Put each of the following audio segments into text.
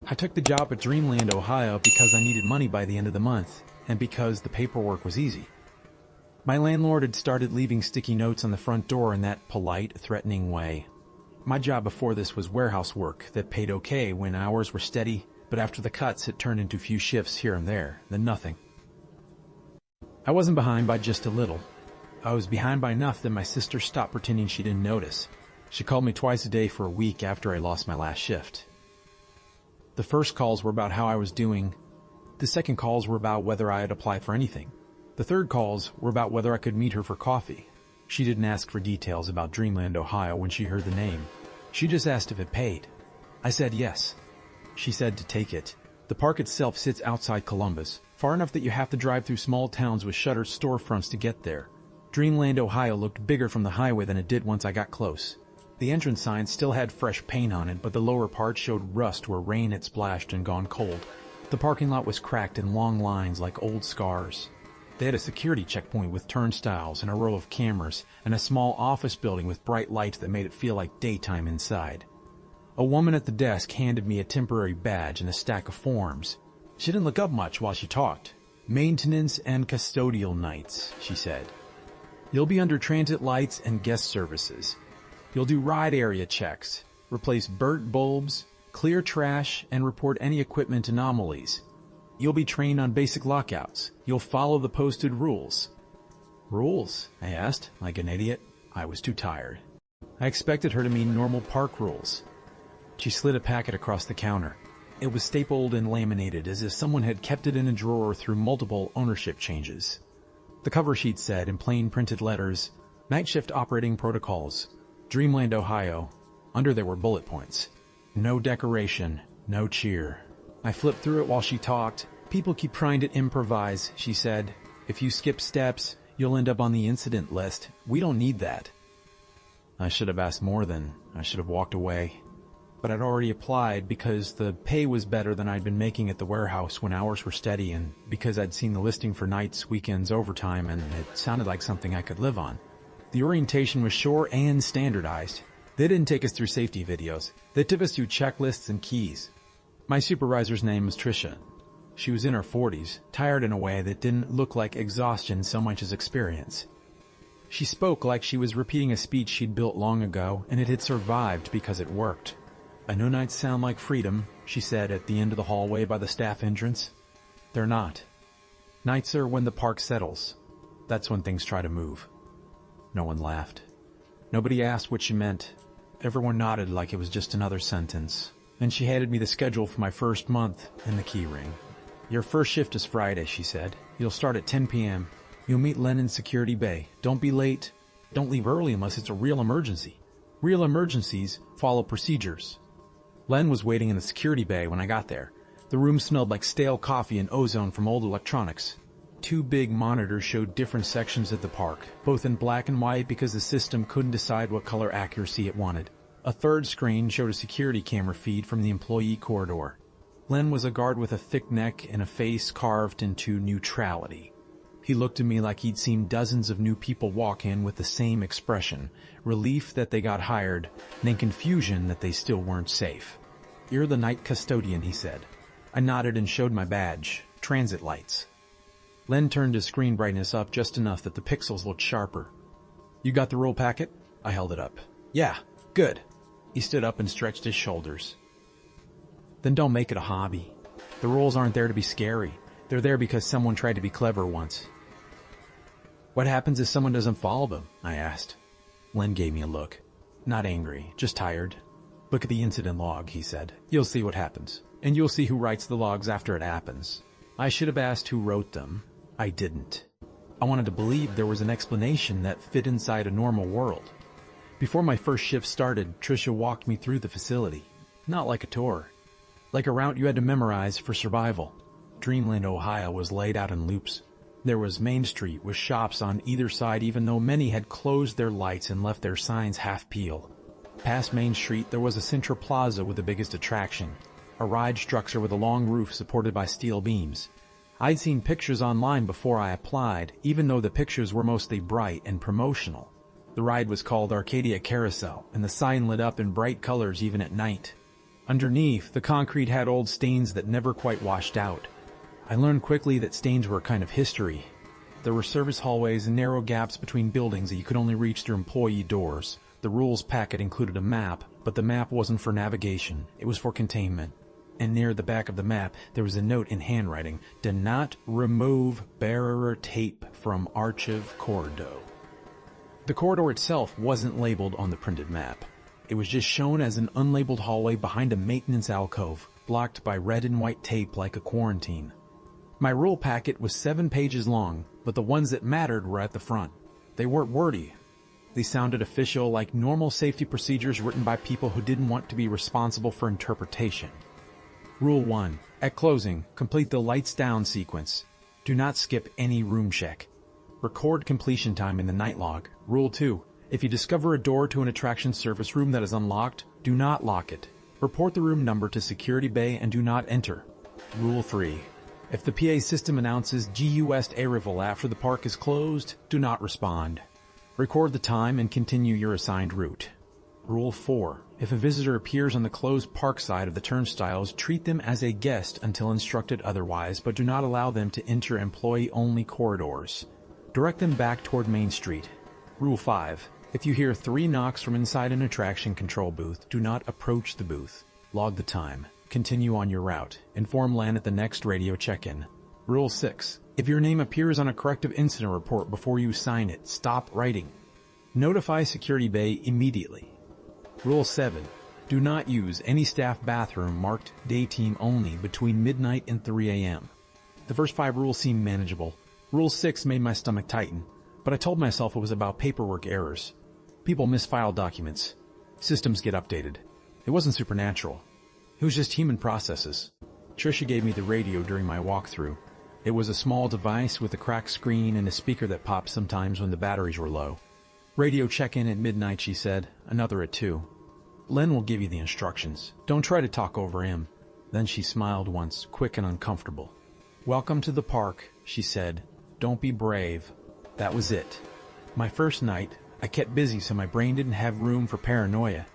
I took the job at Dreamland Ohio because I needed money by the end of the month, and because the paperwork was easy. My landlord had started leaving sticky notes on the front door in that polite, threatening way. My job before this was warehouse work that paid okay when hours were steady, but after the cuts it turned into few shifts here and there, then nothing. I wasn't behind by just a little. I was behind by enough that my sister stopped pretending she didn't notice. She called me twice a day for a week after I lost my last shift. The first calls were about how I was doing. The second calls were about whether I had applied for anything. The third calls were about whether I could meet her for coffee. She didn't ask for details about Dreamland Ohio when she heard the name. She just asked if it paid. I said yes. She said to take it. The park itself sits outside Columbus, far enough that you have to drive through small towns with shuttered storefronts to get there. Dreamland Ohio looked bigger from the highway than it did once I got close. The entrance sign still had fresh paint on it, but the lower part showed rust where rain had splashed and gone cold. The parking lot was cracked in long lines like old scars. They had a security checkpoint with turnstiles and a row of cameras and a small office building with bright lights that made it feel like daytime inside. A woman at the desk handed me a temporary badge and a stack of forms. She didn't look up much while she talked. Maintenance and custodial nights, she said. You'll be under transit lights and guest services. You'll do ride area checks, replace burnt bulbs, clear trash, and report any equipment anomalies. You'll be trained on basic lockouts. You'll follow the posted rules. Rules? I asked, like an idiot. I was too tired. I expected her to mean normal park rules. She slid a packet across the counter. It was stapled and laminated as if someone had kept it in a drawer through multiple ownership changes. The cover sheet said in plain printed letters, Night Shift Operating Protocols, Dreamland, Ohio. Under there were bullet points. No decoration, no cheer. I flipped through it while she talked. People keep trying to improvise, she said. If you skip steps, you'll end up on the incident list. We don't need that. I should have asked more then. I should have walked away. But I'd already applied because the pay was better than I'd been making at the warehouse when hours were steady, and because I'd seen the listing for nights, weekends, overtime, and it sounded like something I could live on. The orientation was short and standardized. They didn't take us through safety videos. They took us through checklists and keys. My supervisor's name was Tricia. She was in her 40s, tired in a way that didn't look like exhaustion so much as experience. She spoke like she was repeating a speech she'd built long ago, and it had survived because it worked. I know nights sound like freedom, she said at the end of the hallway by the staff entrance. They're not. Nights are when the park settles. That's when things try to move. No one laughed. Nobody asked what she meant. Everyone nodded like it was just another sentence. And she handed me the schedule for my first month and the key ring. Your first shift is Friday, she said. You'll start at 10 p.m. You'll meet Len in Security Bay. Don't be late. Don't leave early unless it's a real emergency. Real emergencies follow procedures. Len was waiting in the security bay when I got there. The room smelled like stale coffee and ozone from old electronics. 2 big monitors showed different sections of the park, both in black and white because the system couldn't decide what color accuracy it wanted. A third screen showed a security camera feed from the employee corridor. Len was a guard with a thick neck and a face carved into neutrality. He looked at me like he'd seen dozens of new people walk in with the same expression, relief that they got hired, then confusion that they still weren't safe. You're the night custodian, he said. I nodded and showed my badge, transit lights. Len turned his screen brightness up just enough that the pixels looked sharper. You got the roll packet? I held it up. Yeah, good. He stood up and stretched his shoulders. Then don't make it a hobby. The rules aren't there to be scary. They're there because someone tried to be clever once. What happens if someone doesn't follow them? I asked. Len gave me a look. Not angry, just tired. Look at the incident log, he said. You'll see what happens. And you'll see who writes the logs after it happens. I should have asked who wrote them. I didn't. I wanted to believe there was an explanation that fit inside a normal world. Before my first shift started, Tricia walked me through the facility. Not like a tour. Like a route you had to memorize for survival. Dreamland, Ohio was laid out in loops. There was Main Street with shops on either side, even though many had closed their lights and left their signs half-peeled. Past Main Street, there was a central plaza with the biggest attraction, a ride structure with a long roof supported by steel beams. I'd seen pictures online before I applied, even though the pictures were mostly bright and promotional. The ride was called Arcadia Carousel, and the sign lit up in bright colors even at night. Underneath, the concrete had old stains that never quite washed out. I learned quickly that stains were a kind of history. There were service hallways and narrow gaps between buildings that you could only reach through employee doors. The rules packet included a map, but the map wasn't for navigation. It was for containment. And near the back of the map, there was a note in handwriting: "Do not remove barrier tape from archive corridor." The corridor itself wasn't labeled on the printed map. It was just shown as an unlabeled hallway behind a maintenance alcove, blocked by red and white tape like a quarantine. My rule packet was 7 pages long, but the ones that mattered were at the front. They weren't wordy. They sounded official, like normal safety procedures written by people who didn't want to be responsible for interpretation. Rule 1. At closing, complete the lights down sequence. Do not skip any room check. Record completion time in the night log. Rule 2. If you discover a door to an attraction service room that is unlocked, do not lock it. Report the room number to Security Bay and do not enter. Rule 3. If the PA system announces GU West Arrival after the park is closed, do not respond. Record the time and continue your assigned route. Rule 4. If a visitor appears on the closed park side of the turnstiles, treat them as a guest until instructed otherwise, but do not allow them to enter employee-only corridors. Direct them back toward Main Street. Rule 5. If you hear 3 knocks from inside an attraction control booth, do not approach the booth. Log the time. Continue on your route. Inform Len at the next radio check-in. Rule 6. If your name appears on a corrective incident report before you sign it, stop writing. Notify Security Bay immediately. Rule 7. Do not use any staff bathroom marked day team only between midnight and 3 a.m. The first 5 rules seemed manageable. Rule 6 made my stomach tighten, but I told myself it was about paperwork errors. People misfile documents. Systems get updated. It wasn't supernatural. It was just human processes. Trisha gave me the radio during my walkthrough. It was a small device with a cracked screen and a speaker that popped sometimes when the batteries were low. Radio check-in at midnight, she said. Another at 2. Len will give you the instructions. Don't try to talk over him. Then she smiled once, quick and uncomfortable. Welcome to the park, she said. Don't be brave. That was it. My first night, I kept busy so my brain didn't have room for paranoia.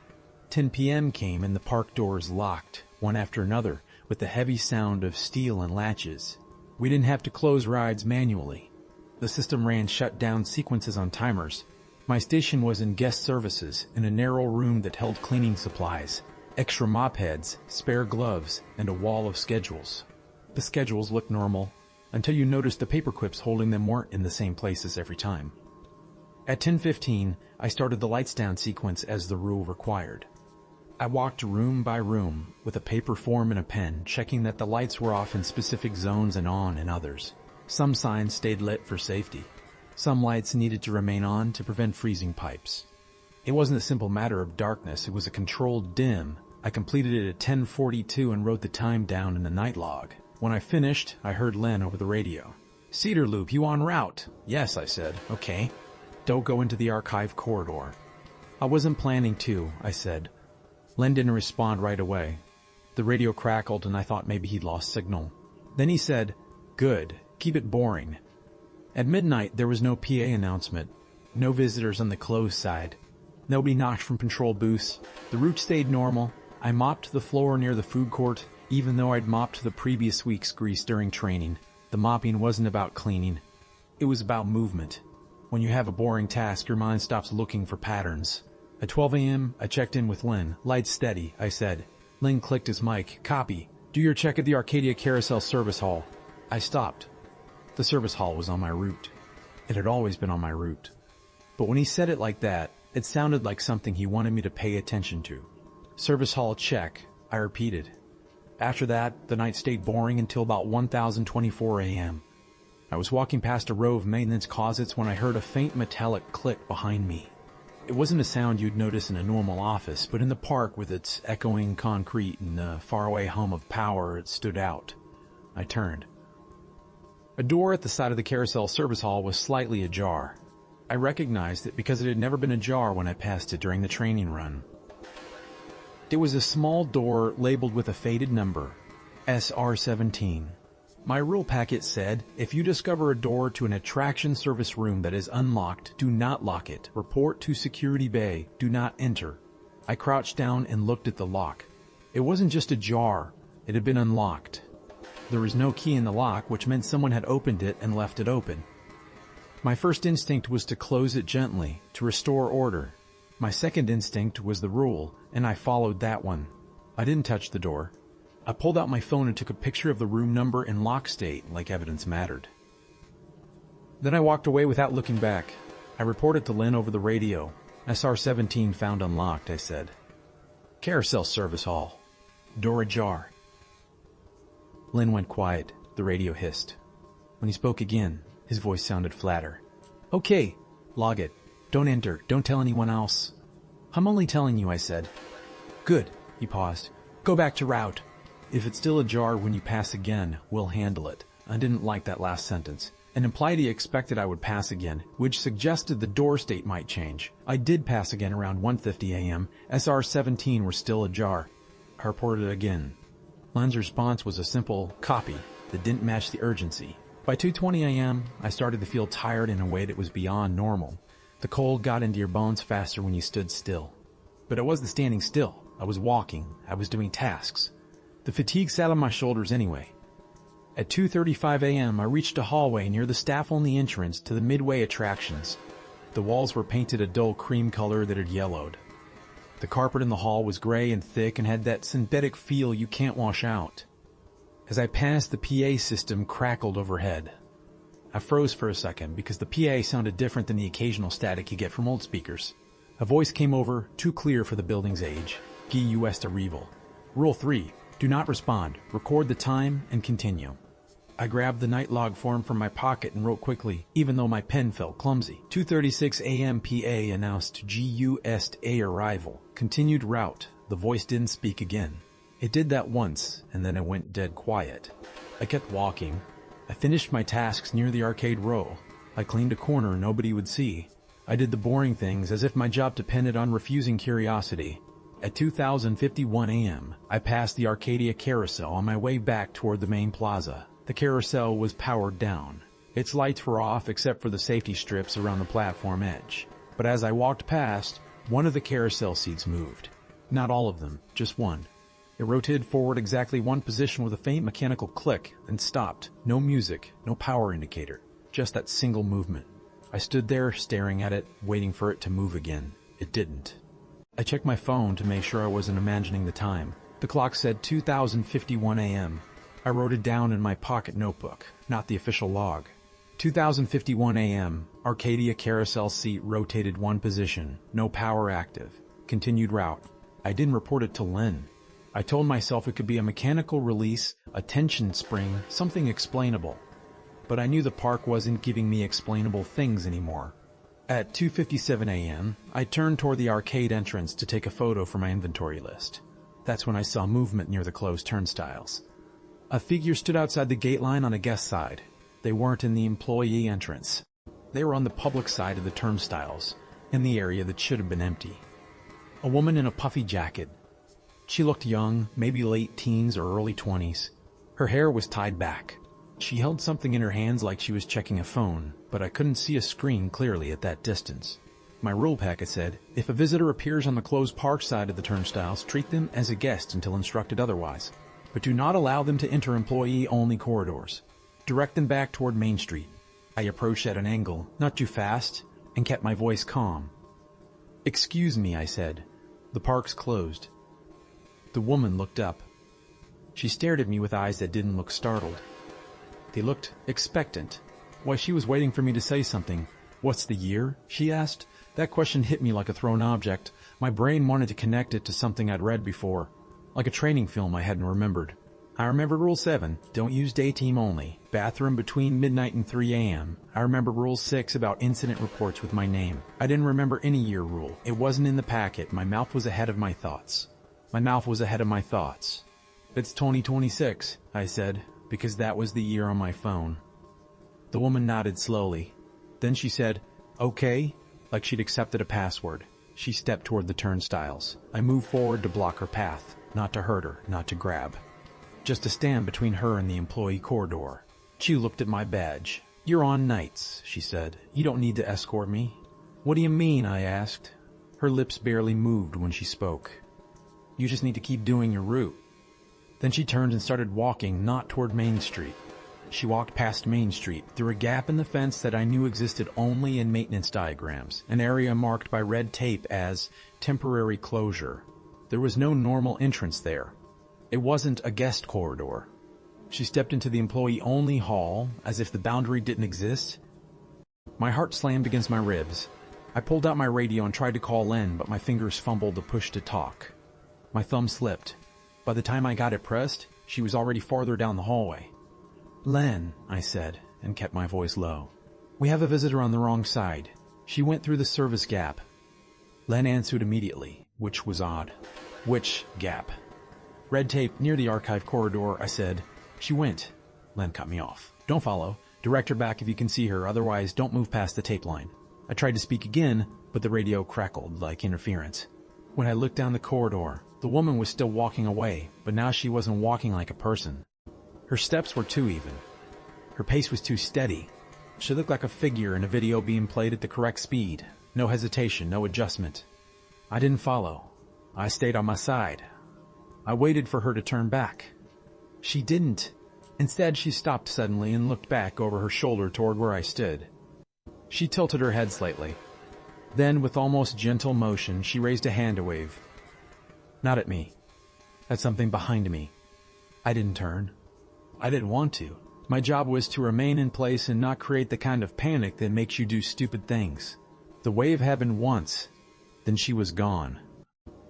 10 p.m. came and the park doors locked, one after another, with the heavy sound of steel and latches. We didn't have to close rides manually. The system ran shut-down sequences on timers. My station was in guest services, in a narrow room that held cleaning supplies, extra mop heads, spare gloves, and a wall of schedules. The schedules looked normal, until you noticed the paper clips holding them weren't in the same places every time. At 10:15, I started the lights down sequence as the rule required. I walked room by room with a paper form and a pen, checking that the lights were off in specific zones and on in others. Some signs stayed lit for safety. Some lights needed to remain on to prevent freezing pipes. It wasn't a simple matter of darkness, it was a controlled dim. I completed it at 10:42 and wrote the time down in the night log. When I finished, I heard Len over the radio. "Cedar Loop, you en route?" "Yes," I said. "Okay. Don't go into the archive corridor." "I wasn't planning to," I said. Len didn't respond right away. The radio crackled and I thought maybe he'd lost signal. Then he said, "Good. Keep it boring." At midnight, there was no PA announcement. No visitors on the closed side. Nobody knocked from control booths. The route stayed normal. I mopped the floor near the food court, even though I'd mopped the previous week's grease during training. The mopping wasn't about cleaning. It was about movement. When you have a boring task, your mind stops looking for patterns. At 12 a.m., I checked in with Len. "Lights steady," I said. Len clicked his mic. "Copy. Do your check at the Arcadia Carousel service hall." I stopped. The service hall was on my route. It had always been on my route. But when he said it like that, it sounded like something he wanted me to pay attention to. "Service hall check," I repeated. After that, the night stayed boring until about 1024 a.m. I was walking past a row of maintenance closets when I heard a faint metallic click behind me. It wasn't a sound you'd notice in a normal office, but in the park with its echoing concrete and the faraway hum of power, it stood out. I turned. A door at the side of the Carousel service hall was slightly ajar. I recognized it because it had never been ajar when I passed it during the training run. It was a small door labeled with a faded number, SR17. My rule packet said, "If you discover a door to an attraction service room that is unlocked, do not lock it. Report to Security Bay. Do not enter." I crouched down and looked at the lock. It wasn't just ajar, it had been unlocked. There was no key in the lock, which meant someone had opened it and left it open. My first instinct was to close it gently, to restore order. My second instinct was the rule, and I followed that one. I didn't touch the door. I pulled out my phone and took a picture of the room number and lock state, like evidence mattered. Then I walked away without looking back. I reported to Lynn over the radio. SR-17 found unlocked, I said. Carousel service hall. Door ajar. Lynn went quiet. The radio hissed. When he spoke again, his voice sounded flatter. Okay, log it. Don't enter. Don't tell anyone else. I'm only telling you, I said. Good, he paused. Go back to route. If it's still ajar when you pass again, we'll handle it. I didn't like that last sentence. And implied he expected I would pass again, which suggested the door state might change. I did pass again around 1:50 a.m. SR-17 were still ajar. I reported again. Lynn's response was a simple copy that didn't match the urgency. By 2:20 a.m., I started to feel tired in a way that was beyond normal. The cold got into your bones faster when you stood still. But I wasn't standing still. I was walking. I was doing tasks. The fatigue sat on my shoulders anyway. At 2:35 a.m., I reached a hallway near the staff-only entrance to the Midway attractions. The walls were painted a dull cream color that had yellowed. The carpet in the hall was gray and thick and had that synthetic feel you can't wash out. As I passed, the PA system crackled overhead. I froze for a second because the PA sounded different than the occasional static you get from old speakers. A voice came over, too clear for the building's age. Guy West Arrival. Rule 3. Do not respond. Record the time and continue. I grabbed the night log form from my pocket and wrote quickly, even though my pen felt clumsy. 2:36 a.m. PA announced GU Est A arrival. Continued route. The voice didn't speak again. It did that once, and then it went dead quiet. I kept walking. I finished my tasks near the arcade row. I cleaned a corner nobody would see. I did the boring things as if my job depended on refusing curiosity. At 2051 a.m., I passed the Arcadia Carousel on my way back toward the main plaza. The carousel was powered down. Its lights were off except for the safety strips around the platform edge. But as I walked past, one of the carousel seats moved. Not all of them, just one. It rotated forward exactly one position with a faint mechanical click and stopped. No music, no power indicator, just that single movement. I stood there staring at it, waiting for it to move again. It didn't. I checked my phone to make sure I wasn't imagining the time. The clock said 2051 a.m. I wrote it down in my pocket notebook, not the official log. 2051 a.m. Arcadia Carousel seat rotated one position. No power active. Continued route. I didn't report it to Lynn. I told myself it could be a mechanical release, a tension spring, something explainable. But I knew the park wasn't giving me explainable things anymore. At 2:57 a.m., I turned toward the arcade entrance to take a photo for my inventory list. That's when I saw movement near the closed turnstiles. A figure stood outside the gate line on a guest side. They weren't in the employee entrance. They were on the public side of the turnstiles, in the area that should have been empty. A woman in a puffy jacket. She looked young, maybe late teens or early 20s. Her hair was tied back. She held something in her hands like she was checking a phone, but I couldn't see a screen clearly at that distance. My rule packet said, if a visitor appears on the closed park side of the turnstiles, treat them as a guest until instructed otherwise. But do not allow them to enter employee-only corridors. Direct them back toward Main Street. I approached at an angle, not too fast, and kept my voice calm. Excuse me, I said. The park's closed. The woman looked up. She stared at me with eyes that didn't look startled. They looked expectant. Why, she was waiting for me to say something. What's the year? She asked. That question hit me like a thrown object. My brain wanted to connect it to something I'd read before. Like a training film I hadn't remembered. I remember Rule 7, don't use day team only. Bathroom between midnight and 3 a.m. I remember Rule 6 about incident reports with my name. I didn't remember any year rule. It wasn't in the packet. My mouth was ahead of my thoughts. It's 2026, I said, because that was the year on my phone. The woman nodded slowly. Then she said, okay, like she'd accepted a password. She stepped toward the turnstiles. I moved forward to block her path. Not to hurt her, not to grab. Just to stand between her and the employee corridor. She looked at my badge. You're on nights, she said. You don't need to escort me. What do you mean, I asked. Her lips barely moved when she spoke. You just need to keep doing your route. Then she turned and started walking, not toward Main Street. She walked past Main Street, through a gap in the fence that I knew existed only in maintenance diagrams, an area marked by red tape as temporary closure. There was no normal entrance there. It wasn't a guest corridor. She stepped into the employee-only hall, as if the boundary didn't exist. My heart slammed against my ribs. I pulled out my radio and tried to call Len, but my fingers fumbled the push to talk. My thumb slipped. By the time I got it pressed, she was already farther down the hallway. "Len," I said, and kept my voice low. "We have a visitor on the wrong side. She went through the service gap." Len answered immediately, which was odd. "Which gap?" "Red tape near the archive corridor," I said. "She went." Len cut me off. "Don't follow. Direct her back if you can see her, otherwise don't move past the tape line." I tried to speak again, but the radio crackled like interference. When I looked down the corridor, the woman was still walking away, but now she wasn't walking like a person. Her steps were too even. Her pace was too steady. She looked like a figure in a video being played at the correct speed. No hesitation, no adjustment. I didn't follow. I stayed on my side. I waited for her to turn back. She didn't. Instead, she stopped suddenly and looked back over her shoulder toward where I stood. She tilted her head slightly. Then, with almost gentle motion, she raised a hand to wave. Not at me. At something behind me. I didn't turn. I didn't want to. My job was to remain in place and not create the kind of panic that makes you do stupid things. The wave happened once, then she was gone.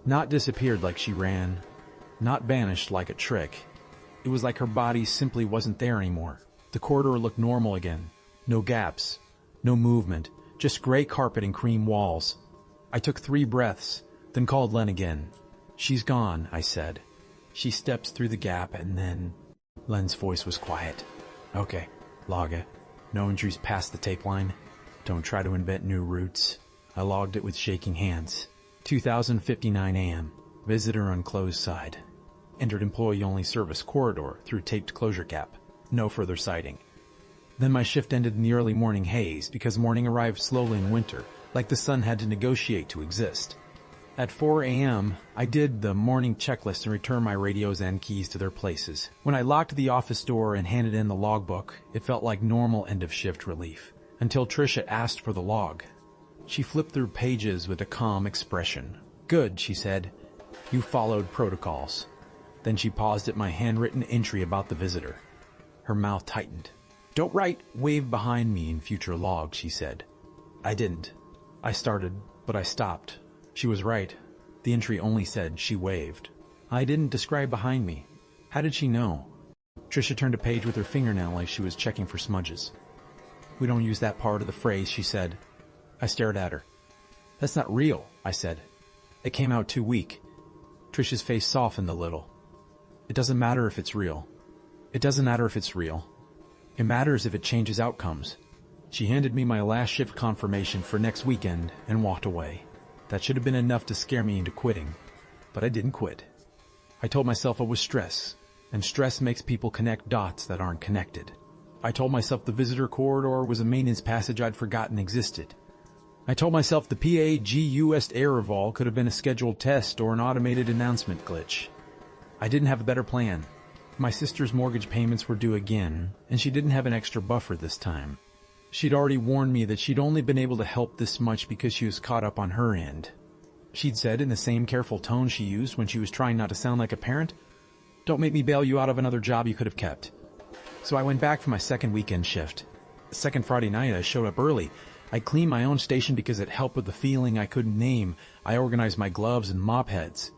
Not disappeared like she ran. Not vanished like a trick. It was like her body simply wasn't there anymore. The corridor looked normal again. No gaps. No movement. Just gray carpet and cream walls. I took 3 breaths, then called Len again. "She's gone," I said. She steps through the gap and then... Len's voice was quiet. "Okay, log it. No entries past the tape line. Don't try to invent new routes." I logged it with shaking hands. 2059 AM. Visitor on closed side. Entered employee-only service corridor through taped closure gap. No further sighting. Then my shift ended in the early morning haze because morning arrived slowly in winter, like the sun had to negotiate to exist. At 4 a.m., I did the morning checklist and returned my radios and keys to their places. When I locked the office door and handed in the logbook, it felt like normal end-of-shift relief, until Tricia asked for the log. She flipped through pages with a calm expression. "Good," she said. "You followed protocols." Then she paused at my handwritten entry about the visitor. Her mouth tightened. "Don't write 'wave behind me' in future logs," she said. I didn't. I started, but I stopped. She was right. The entry only said she waved. I didn't describe behind me. How did she know? Tricia turned a page with her fingernail like she was checking for smudges. "We don't use that part of the phrase," she said. I stared at her. "That's not real," I said. "It came out too weak." Tricia's face softened a little. "It doesn't matter if it's real. It doesn't matter if it's real. It matters if it changes outcomes." She handed me my last shift confirmation for next weekend and walked away. That should have been enough to scare me into quitting, but I didn't quit. I told myself it was stress, and stress makes people connect dots that aren't connected. I told myself the visitor corridor was a maintenance passage I'd forgotten existed. I told myself the PAGUS error vol could have been a scheduled test or an automated announcement glitch. I didn't have a better plan. My sister's mortgage payments were due again, and she didn't have an extra buffer this time. She'd already warned me that she'd only been able to help this much because she was caught up on her end. She'd said in the same careful tone she used when she was trying not to sound like a parent, "Don't make me bail you out of another job you could have kept." So I went back for my second weekend shift. The second Friday night I showed up early. I cleaned my own station because it helped with the feeling I couldn't name. I organized my gloves and mop heads.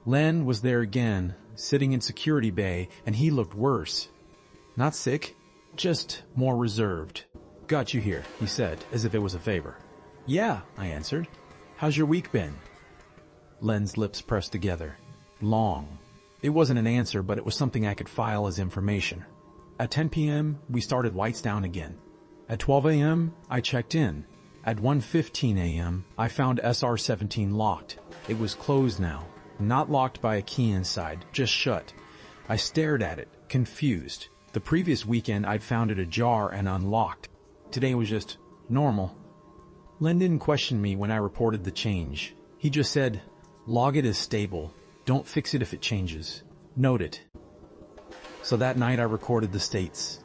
Len was there again, sitting in security bay, and he looked worse. Not sick, just more reserved. "Got you here," he said, as if it was a favor. "Yeah," I answered. "How's your week been?" Len's lips pressed together. Long. It wasn't an answer, but it was something I could file as information. At 10 p.m., we started lights down again. At 12 a.m., I checked in. At 1:15 a.m., I found SR-17 locked. It was closed now. Not locked by a key inside, just shut. I stared at it, confused. The previous weekend I'd found it ajar and unlocked. Today was just normal. Len didn't question me when I reported the change. He just said, Log it as stable. Don't fix it if it changes. Note it. So that night I recorded the states.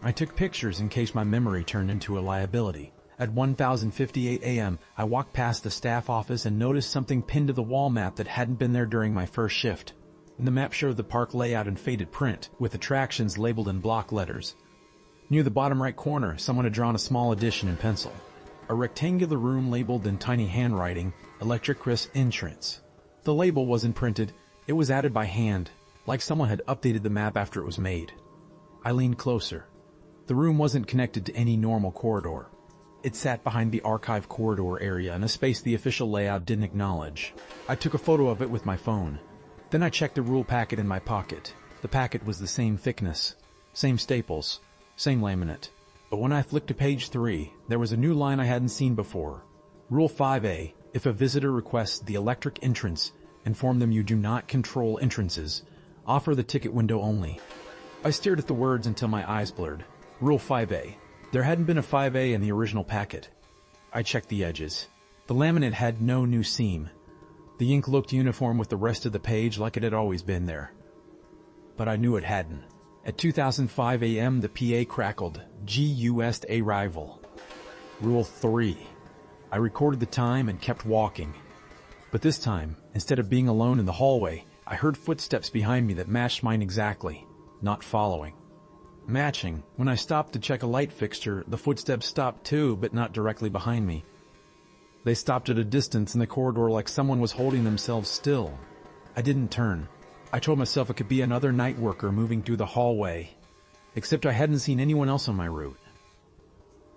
I took pictures in case my memory turned into a liability. At 10:58 a.m., I walked past the staff office and noticed something pinned to the wall map that hadn't been there during my first shift. The map showed the park layout in faded print, with attractions labeled in block letters. Near the bottom right corner, someone had drawn a small addition in pencil. A rectangular room labeled in tiny handwriting, Electric Chris Entrance. The label wasn't printed, it was added by hand, like someone had updated the map after it was made. I leaned closer. The room wasn't connected to any normal corridor. It sat behind the archive corridor area in a space the official layout didn't acknowledge. I took a photo of it with my phone. Then I checked the rule packet in my pocket. The packet was the same thickness, same staples, same laminate. But when I flicked to page 3, there was a new line I hadn't seen before. Rule 5A, if a visitor requests the electric entrance, inform them you do not control entrances. Offer the ticket window only. I stared at the words until my eyes blurred. Rule 5A. There hadn't been a 5A in the original packet. I checked the edges. The laminate had no new seam. The ink looked uniform with the rest of the page like it had always been there. But I knew it hadn't. At 2005 a.m., the PA crackled. GUST arrival. Rule 3. I recorded the time and kept walking. But this time, instead of being alone in the hallway, I heard footsteps behind me that matched mine exactly, not following. Matching. When I stopped to check a light fixture, the footsteps stopped too, but not directly behind me. They stopped at a distance in the corridor like someone was holding themselves still. I didn't turn. I told myself it could be another night worker moving through the hallway, except I hadn't seen anyone else on my route.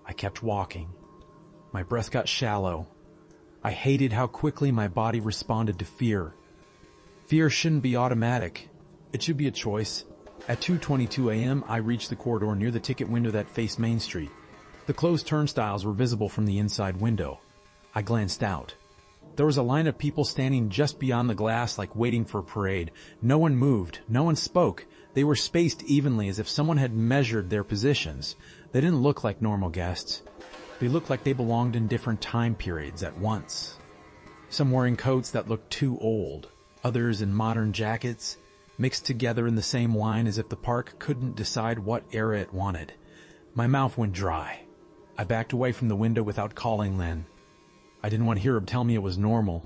I kept walking. My breath got shallow. I hated how quickly my body responded to fear. Fear shouldn't be automatic. It should be a choice. At 2:22 a.m., I reached the corridor near the ticket window that faced Main Street. The closed turnstiles were visible from the inside window. I glanced out. There was a line of people standing just beyond the glass like waiting for a parade. No one moved. No one spoke. They were spaced evenly as if someone had measured their positions. They didn't look like normal guests. They looked like they belonged in different time periods at once. Some wearing coats that looked too old. Others in modern jackets, mixed together in the same line as if the park couldn't decide what era it wanted. My mouth went dry. I backed away from the window without calling Len. I didn't want Hiro to tell me it was normal.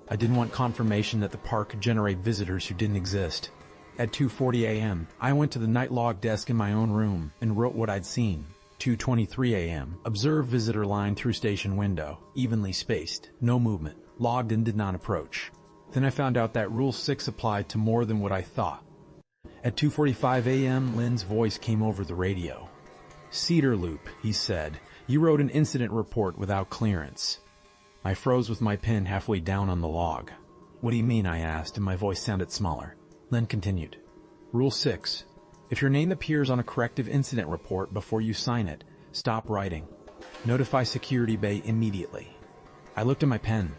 I didn't want confirmation that the park could generate visitors who didn't exist. At 2:40 a.m., I went to the night log desk in my own room and wrote what I'd seen. 2:23 a.m., observe visitor line through station window, evenly spaced, no movement, logged and did not approach. Then I found out that Rule 6 applied to more than what I thought. At 2:45 a.m., Len's voice came over the radio. DreadLoop, he said, you wrote an incident report without clearance. I froze with my pen halfway down on the log. What do you mean, I asked, and my voice sounded smaller. Len continued. Rule 6. If your name appears on a corrective incident report before you sign it, stop writing. Notify Security Bay immediately. I looked at my pen.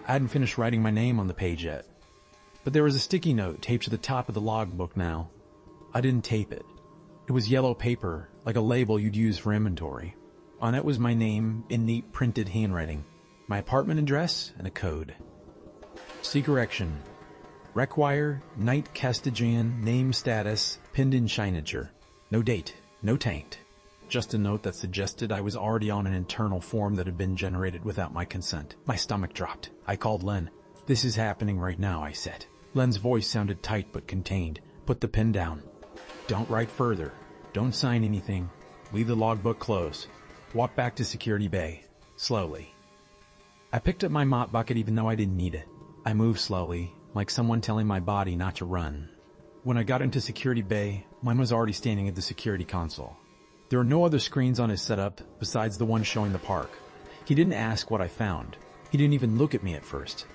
I hadn't finished writing my name on the page yet. But there was a sticky note taped to the top of the logbook now. I didn't tape it. It was yellow paper, like a label you'd use for inventory. On it was my name in neat printed handwriting, my apartment address, and a code. See correction. Require, night custodian, name status, pinned in signature. No date, no taint. Just a note that suggested I was already on an internal form that had been generated without my consent. My stomach dropped. I called Len. This is happening right now, I said. Len's voice sounded tight but contained. Put the pen down. Don't write further. Don't sign anything. Leave the logbook closed. Walk back to Security Bay. Slowly. I picked up my mop bucket even though I didn't need it. I moved slowly, like someone telling my body not to run. When I got into Security Bay, mine was already standing at the security console. There were no other screens on his setup besides the one showing the park. He didn't ask what I found. He didn't even look at me at first.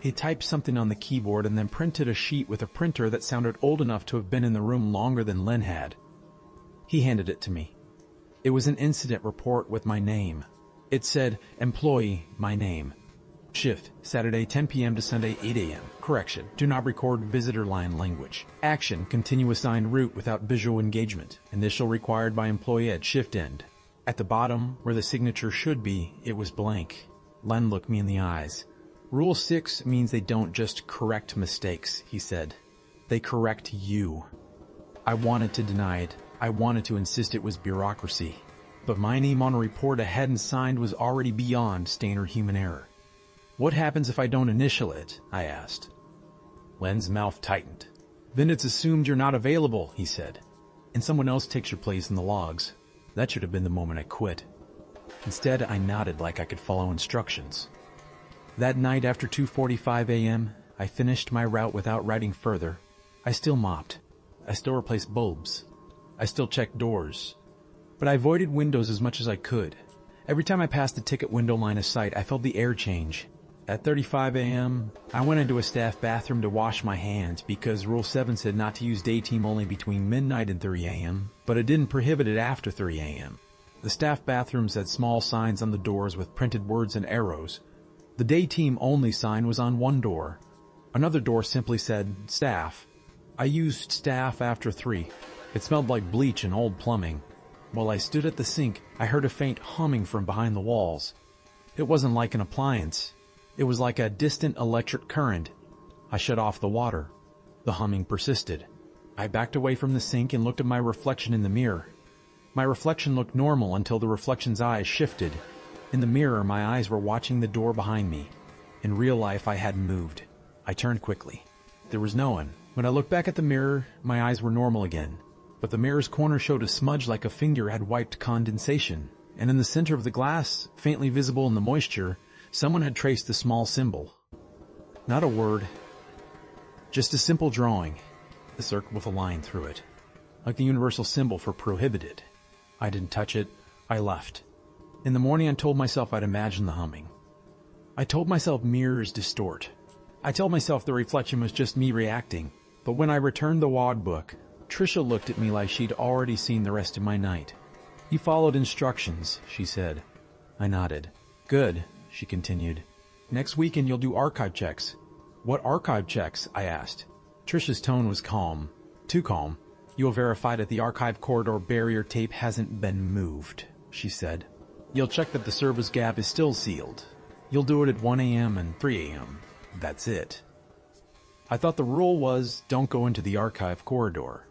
He typed something on the keyboard and then printed a sheet with a printer that sounded old enough to have been in the room longer than Len had. He handed it to me. It was an incident report with my name. It said, employee, my name. Shift, Saturday 10 p.m. to Sunday 8 a.m. Correction, do not record visitor line language. Action, continue assigned route without visual engagement. Initial required by employee at shift end. At the bottom, where the signature should be, it was blank. Len looked me in the eyes. Rule 6 means they don't just correct mistakes, he said. They correct you. I wanted to deny it. I wanted to insist it was bureaucracy. But my name on a report I hadn't signed was already beyond standard human error. What happens if I don't initial it? I asked. Len's mouth tightened. Then it's assumed you're not available, he said. And someone else takes your place in the logs. That should have been the moment I quit. Instead, I nodded like I could follow instructions. That night after 2:45 a.m., I finished my route without writing further. I still mopped. I still replaced bulbs. I still checked doors. But I avoided windows as much as I could. Every time I passed the ticket window line of sight, I felt the air change. At 35 a.m., I went into a staff bathroom to wash my hands because Rule 7 said not to use day team only between midnight and 3 a.m., but it didn't prohibit it after 3 a.m. The staff bathrooms had small signs on the doors with printed words and arrows. The day team only sign was on one door. Another door simply said, staff. I used staff after 3. It smelled like bleach and old plumbing. While I stood at the sink, I heard a faint humming from behind the walls. It wasn't like an appliance. It was like a distant electric current. I shut off the water. The humming persisted. I backed away from the sink and looked at my reflection in the mirror. My reflection looked normal until the reflection's eyes shifted. In the mirror, my eyes were watching the door behind me. In real life, I hadn't moved. I turned quickly. There was no one. When I looked back at the mirror, my eyes were normal again. But the mirror's corner showed a smudge like a finger had wiped condensation. And in the center of the glass, faintly visible in the moisture, someone had traced the small symbol. Not a word. Just a simple drawing. A circle with a line through it. Like the universal symbol for prohibited. I didn't touch it. I left. In the morning, I told myself I'd imagine the humming. I told myself mirrors distort. I told myself the reflection was just me reacting. But when I returned the WAD book, Trisha looked at me like she'd already seen the rest of my night. You followed instructions, she said. I nodded. Good, she continued. Next weekend you'll do archive checks. What archive checks? I asked. Trisha's tone was calm. Too calm. You'll verify that the archive corridor barrier tape hasn't been moved, she said. You'll check that the service gap is still sealed. You'll do it at 1 a.m. and 3 a.m. That's it. I thought the rule was don't go into the archive corridor.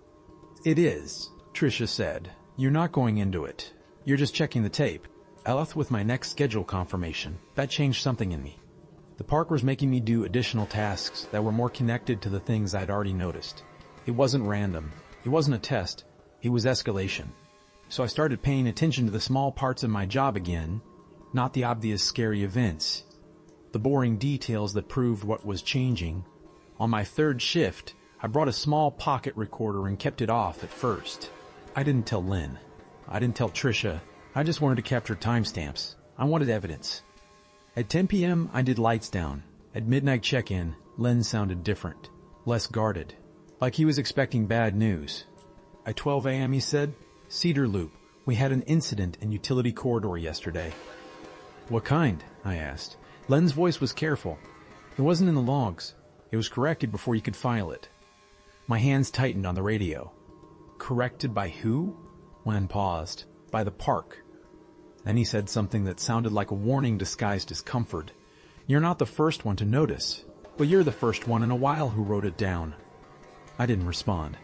It is, Trisha said. You're not going into it. You're just checking the tape. I left with my next schedule confirmation. That changed something in me. The park was making me do additional tasks that were more connected to the things I'd already noticed. It wasn't random. It wasn't a test. It was escalation. So I started paying attention to the small parts of my job again, not the obvious scary events. The boring details that proved what was changing. On my third shift, I brought a small pocket recorder and kept it off at first. I didn't tell Lynn. I didn't tell Trisha. I just wanted to capture timestamps. I wanted evidence. At 10 p.m., I did lights down. At midnight check-in, Lynn sounded different, less guarded, like he was expecting bad news. At 12 a.m., he said, Cedar Loop, we had an incident in Utility Corridor yesterday. What kind? I asked. Len's voice was careful. It wasn't in the logs. It was corrected before you could file it. My hands tightened on the radio. Corrected by who? Len paused. By the park. Then he said something that sounded like a warning disguised as comfort. You're not the first one to notice, but you're the first one in a while who wrote it down. I didn't respond.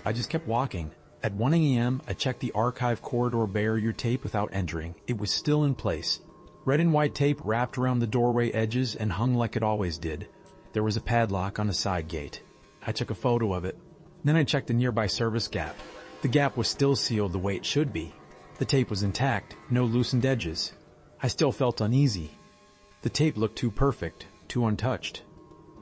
I just kept walking. At 1 a.m., I checked the archive corridor barrier tape without entering. It was still in place. Red and white tape wrapped around the doorway edges and hung like it always did. There was a padlock on the side gate. I took a photo of it. Then I checked the nearby service gap. The gap was still sealed the way it should be. The tape was intact, no loosened edges. I still felt uneasy. The tape looked too perfect, too untouched.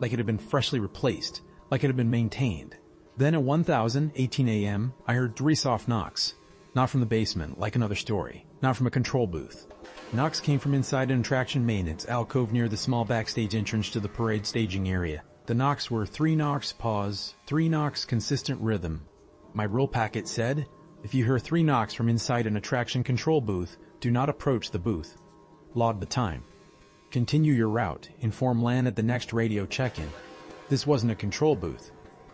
Like it had been freshly replaced, like it had been maintained. Then at 1:18 a.m., I heard 3 soft knocks. Not from the basement, like another story. Not from a control booth. Knocks came from inside an attraction maintenance alcove near the small backstage entrance to the parade staging area. The knocks were 3 knocks, pause, 3 knocks, consistent rhythm. My rule packet said, if you hear 3 knocks from inside an attraction control booth, do not approach the booth. Log the time. Continue your route. Inform Lan at the next radio check-in. This wasn't a control booth.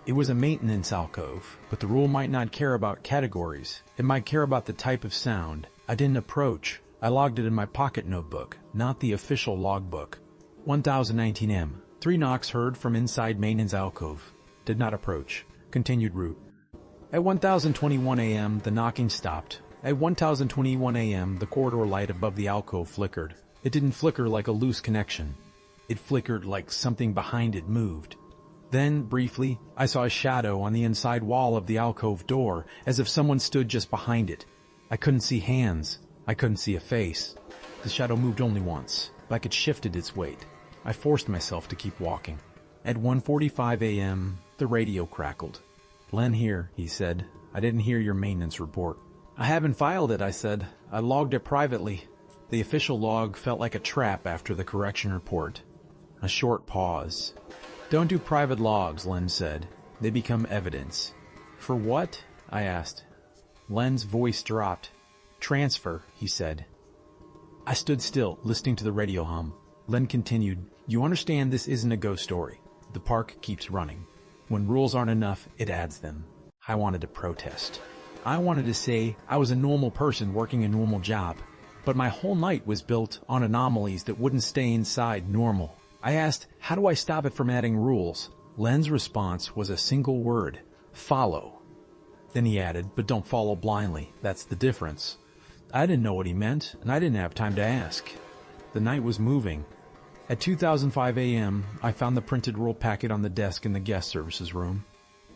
It was a maintenance alcove, but the rule might not care about categories. It might care about the type of sound. I didn't approach. I logged it in my pocket notebook, not the official logbook. 1019 M. 3 knocks heard from inside maintenance alcove. Did not approach. Continued route. At 1021 a.m., the knocking stopped. At 1021 a.m., the corridor light above the alcove flickered. It didn't flicker like a loose connection. It flickered like something behind it moved. Then, briefly, I saw a shadow on the inside wall of the alcove door, as if someone stood just behind it. I couldn't see hands. I couldn't see a face. The shadow moved only once, like it shifted its weight. I forced myself to keep walking. At 1:45 a.m., the radio crackled. "Len here," he said. "I didn't hear your maintenance report." "I haven't filed it," I said. "I logged it privately." The official log felt like a trap after the correction report. A short pause. "Don't do private logs," Len said. "They become evidence." "For what?" I asked. Len's voice dropped. "Transfer," he said. I stood still, listening to the radio hum. Len continued, "You understand this isn't a ghost story. The park keeps running. When rules aren't enough, it adds them." I wanted to protest. I wanted to say I was a normal person working a normal job, but my whole night was built on anomalies that wouldn't stay inside normal. I asked, how do I stop it from adding rules? Len's response was a single word: follow. Then he added, but don't follow blindly. That's the difference. I didn't know what he meant, and I didn't have time to ask. The night was moving. At 2005 a.m., I found the printed rule packet on the desk in the guest services room.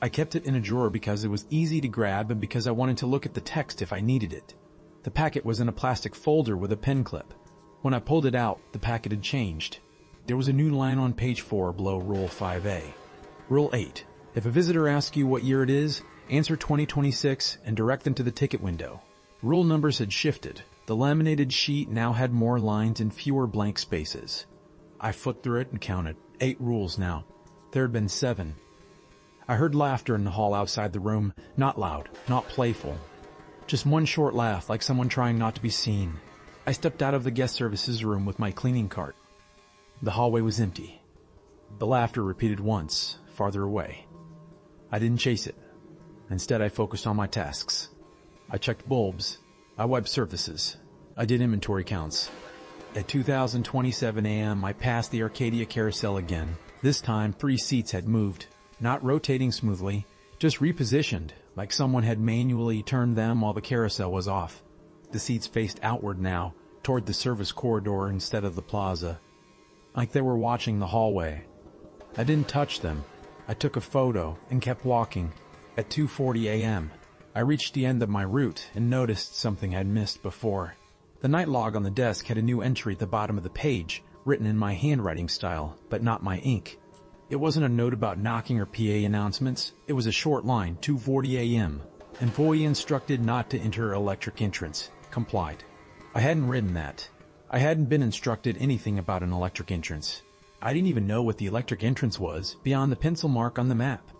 I kept it in a drawer because it was easy to grab and because I wanted to look at the text if I needed it. The packet was in a plastic folder with a pen clip. When I pulled it out, the packet had changed. There was a new line on page 4 below Rule 5A. Rule 8. If a visitor asks you what year it is, answer 2026 and direct them to the ticket window. Rule numbers had shifted. The laminated sheet now had more lines and fewer blank spaces. I flipped through it and counted. 8 rules now. There had been 7. I heard laughter in the hall outside the room, not loud, not playful. Just one short laugh, like someone trying not to be seen. I stepped out of the guest services room with my cleaning cart. The hallway was empty. The laughter repeated once, farther away. I didn't chase it. Instead, I focused on my tasks. I checked bulbs. I wiped surfaces. I did inventory counts. At 2027 a.m., I passed the Arcadia Carousel again. This time, 3 seats had moved. Not rotating smoothly, just repositioned, like someone had manually turned them while the carousel was off. The seats faced outward now, toward the service corridor instead of the plaza. Like they were watching the hallway. I didn't touch them. I took a photo and kept walking. At 2:40 a.m., I reached the end of my route and noticed something I'd missed before. The night log on the desk had a new entry at the bottom of the page, written in my handwriting style, but not my ink. It wasn't a note about knocking or PA announcements. It was a short line, 2:40 a.m. Employee instructed not to enter electric entrance. Complied. I hadn't written that. I hadn't been instructed anything about an electric entrance. I didn't even know what the electric entrance was beyond the pencil mark on the map.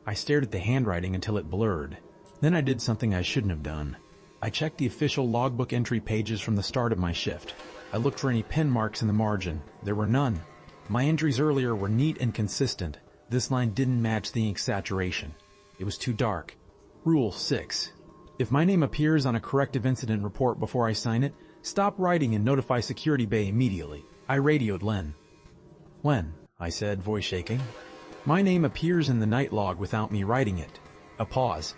I stared at the handwriting until it blurred. Then I did something I shouldn't have done. I checked the official logbook entry pages from the start of my shift. I looked for any pen marks in the margin. There were none. My entries earlier were neat and consistent. This line didn't match the ink saturation. It was too dark. Rule 6. If my name appears on a corrective incident report before I sign it, stop writing and notify Security Bay immediately. I radioed Len. "Len," I said, voice shaking. "My name appears in the night log without me writing it." A pause.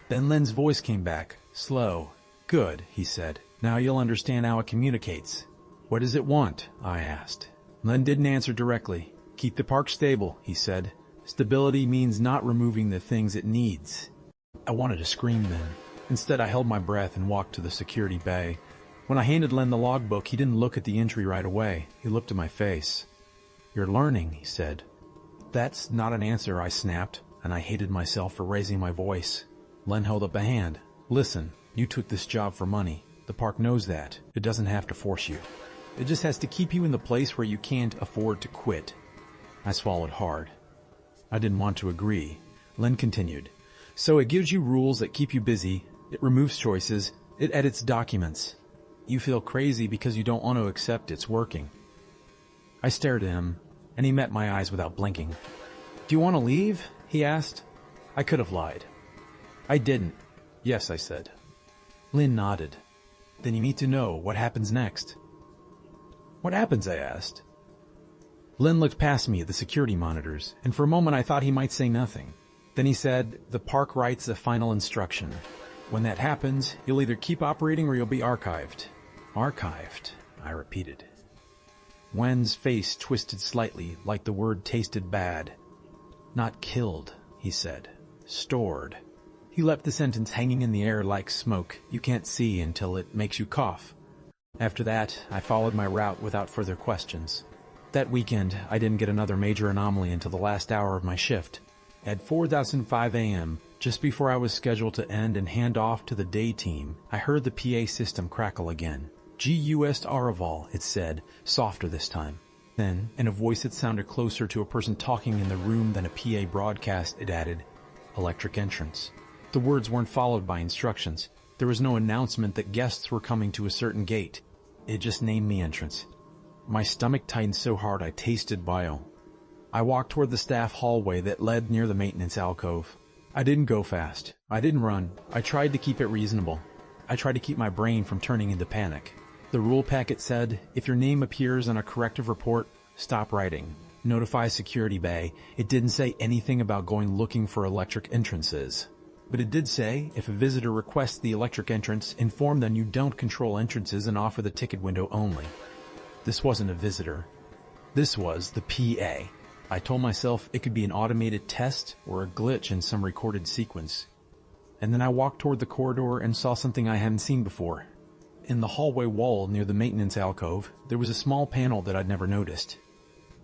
Then Len's voice came back, slow. "Good," he said. "Now you'll understand how it communicates." "What does it want?" I asked. Len didn't answer directly. "Keep the park stable," he said. "Stability means not removing the things it needs." I wanted to scream then. Instead, I held my breath and walked to the security bay. When I handed Len the logbook, he didn't look at the entry right away. He looked at my face. "You're learning," he said. "That's not an answer," I snapped, and I hated myself for raising my voice. Len held up a hand. "Listen, you took this job for money. The park knows that. It doesn't have to force you. It just has to keep you in the place where you can't afford to quit." I swallowed hard. I didn't want to agree. Len continued. "So it gives you rules that keep you busy. It removes choices. It edits documents. You feel crazy because you don't want to accept it's working." I stared at him, and he met my eyes without blinking. "Do you want to leave?" he asked. I could have lied. I didn't. "Yes," I said. Len nodded. "Then you need to know what happens next." "What happens?" I asked. Len looked past me at the security monitors, and for a moment I thought he might say nothing. Then he said, "The park writes a final instruction. When that happens, you'll either keep operating or you'll be archived." "Archived," I repeated. Wen's face twisted slightly, like the word tasted bad. "Not killed," he said. "Stored." He left the sentence hanging in the air like smoke you can't see until it makes you cough. After that, I followed my route without further questions. That weekend, I didn't get another major anomaly until the last hour of my shift. At 4:05 a.m., just before I was scheduled to end and hand off to the day team, I heard the PA system crackle again. "GUS Araval," it said, softer this time. Then, in a voice that sounded closer to a person talking in the room than a PA broadcast, it added, "Electric entrance." The words weren't followed by instructions. There was no announcement that guests were coming to a certain gate. It just named the entrance. My stomach tightened so hard I tasted bile. I walked toward the staff hallway that led near the maintenance alcove. I didn't go fast. I didn't run. I tried to keep it reasonable. I tried to keep my brain from turning into panic. The rule packet said, if your name appears on a corrective report, stop writing. Notify security bay. It didn't say anything about going looking for electric entrances. But it did say, if a visitor requests the electric entrance, inform them you don't control entrances and offer the ticket window only. This wasn't a visitor. This was the PA. I told myself it could be an automated test or a glitch in some recorded sequence. And then I walked toward the corridor and saw something I hadn't seen before. In the hallway wall near the maintenance alcove, there was a small panel that I'd never noticed.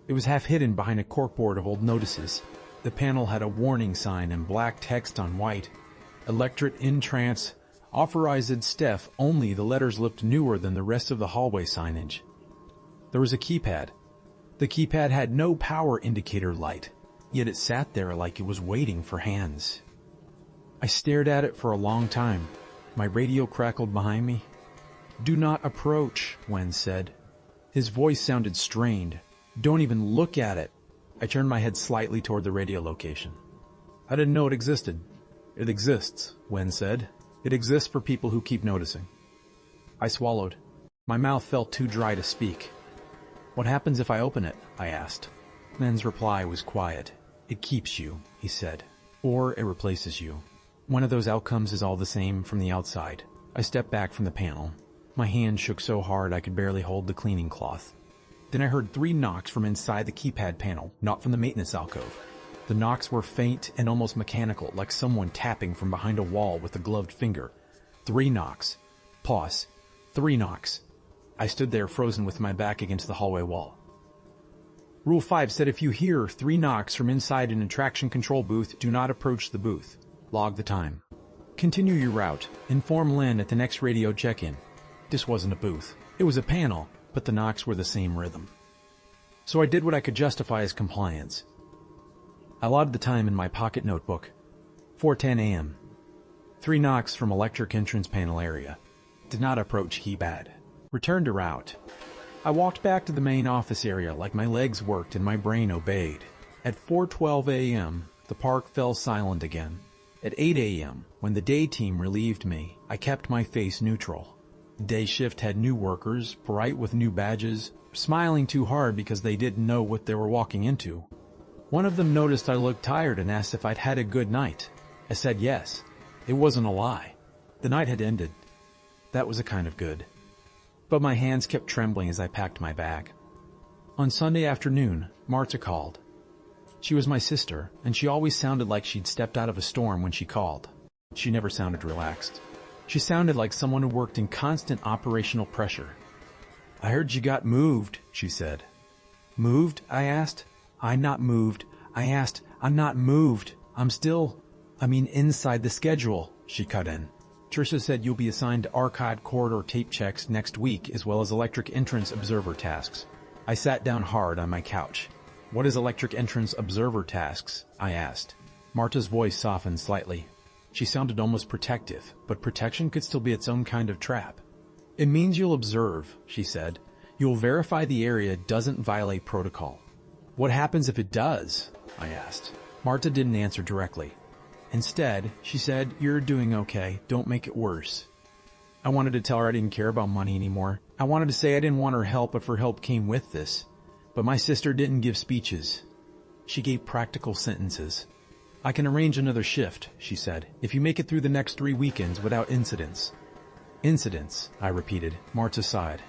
It was half hidden behind a corkboard of old notices. The panel had a warning sign in black text on white. Electric in trance, authorized Steph, only the letters looked newer than the rest of the hallway signage. There was a keypad. The keypad had no power indicator light, yet it sat there like it was waiting for hands. I stared at it for a long time. My radio crackled behind me. "Do not approach," Wen said. His voice sounded strained. "Don't even look at it." I turned my head slightly toward the radio location. "I didn't know it existed." "It exists," Wen said. "It exists for people who keep noticing." I swallowed. My mouth felt too dry to speak. "What happens if I open it?" I asked. Wen's reply was quiet. "It keeps you," he said. "Or it replaces you. One of those outcomes is all the same from the outside." I stepped back from the panel. My hand shook so hard I could barely hold the cleaning cloth. Then I heard 3 knocks from inside the keypad panel, not from the maintenance alcove. The knocks were faint and almost mechanical, like someone tapping from behind a wall with a gloved finger. 3 knocks. Pause. 3 knocks. I stood there frozen with my back against the hallway wall. Rule 5 said if you hear 3 knocks from inside an attraction control booth, do not approach the booth. Log the time. Continue your route. Inform Len at the next radio check-in. This wasn't a booth. It was a panel, but the knocks were the same rhythm. So I did what I could justify as compliance. I logged the time in my pocket notebook. 4:10 a.m. 3 knocks from electric entrance panel area. Did not approach keypad. Returned to route. I walked back to the main office area like my legs worked and my brain obeyed. At 4:12 a.m., the park fell silent again. At 8 a.m., when the day team relieved me, I kept my face neutral. The day shift had new workers, bright with new badges, smiling too hard because they didn't know what they were walking into. One of them noticed I looked tired and asked if I'd had a good night. I said yes. It wasn't a lie. The night had ended. That was a kind of good. But my hands kept trembling as I packed my bag. On Sunday afternoon, Marta called. She was my sister, and she always sounded like she'd stepped out of a storm when she called. She never sounded relaxed. She sounded like someone who worked in constant operational pressure. "I heard you got moved," she said. "Moved?" I asked. "I'm not moved." I asked. "I'm not moved. I'm still, inside the schedule," she cut in. "Trisha said you'll be assigned to archive corridor tape checks next week as well as electric entrance observer tasks." I sat down hard on my couch. "What is electric entrance observer tasks?" I asked. Marta's voice softened slightly. She sounded almost protective, but protection could still be its own kind of trap. "It means you'll observe," she said. "You'll verify the area doesn't violate protocol." "What happens if it does?" I asked. Marta didn't answer directly. Instead, she said, "You're doing okay. Don't make it worse." I wanted to tell her I didn't care about money anymore. I wanted to say I didn't want her help if her help came with this. But my sister didn't give speeches. She gave practical sentences. I can arrange another shift, she said, if you make it through the next 3 weekends without incidents. Incidents, I repeated, March aside.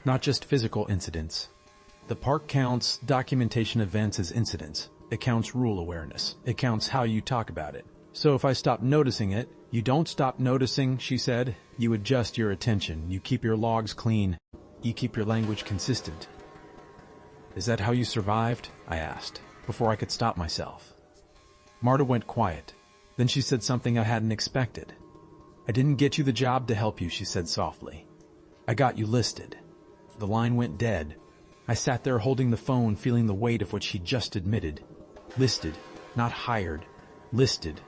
Not just physical incidents. The park counts documentation events as incidents. It counts rule awareness. It counts how you talk about it. So if I stop noticing it, you don't stop noticing, she said. You adjust your attention. You keep your logs clean. You keep your language consistent. Is that how you survived? I asked, before I could stop myself. Marta went quiet. Then she said something I hadn't expected. I didn't get you the job to help you, she said softly. I got you listed. The line went dead. I sat there holding the phone, feeling the weight of what she just admitted. Listed, not hired. Listed.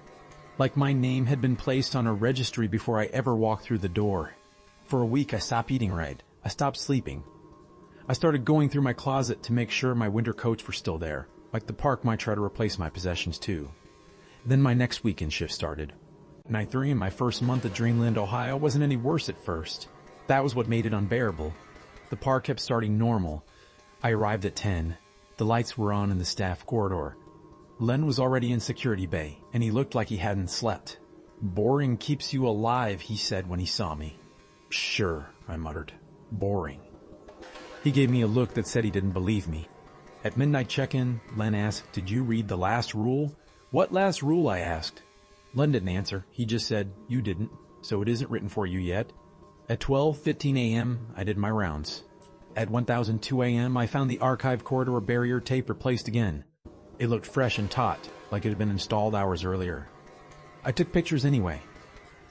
Like my name had been placed on a registry before I ever walked through the door. For a week I stopped eating right. I stopped sleeping. I started going through my closet to make sure my winter coats were still there. Like the park might try to replace my possessions too. Then my next weekend shift started. Night 3 in my first month at Dreamland, Ohio wasn't any worse at first. That was what made it unbearable. The park kept starting normal. I arrived at 10. The lights were on in the staff corridor. Len was already in security bay, and he looked like he hadn't slept. Boring keeps you alive, he said when he saw me. Sure, I muttered. Boring. He gave me a look that said he didn't believe me. At midnight check-in, Len asked, did you read the last rule? What last rule? I asked. Len didn't answer. He just said, you didn't, so it isn't written for you yet. At 12:15 a.m., I did my rounds. At 1002 a.m., I found the archive corridor barrier tape replaced again. It looked fresh and taut, like it had been installed hours earlier. I took pictures anyway.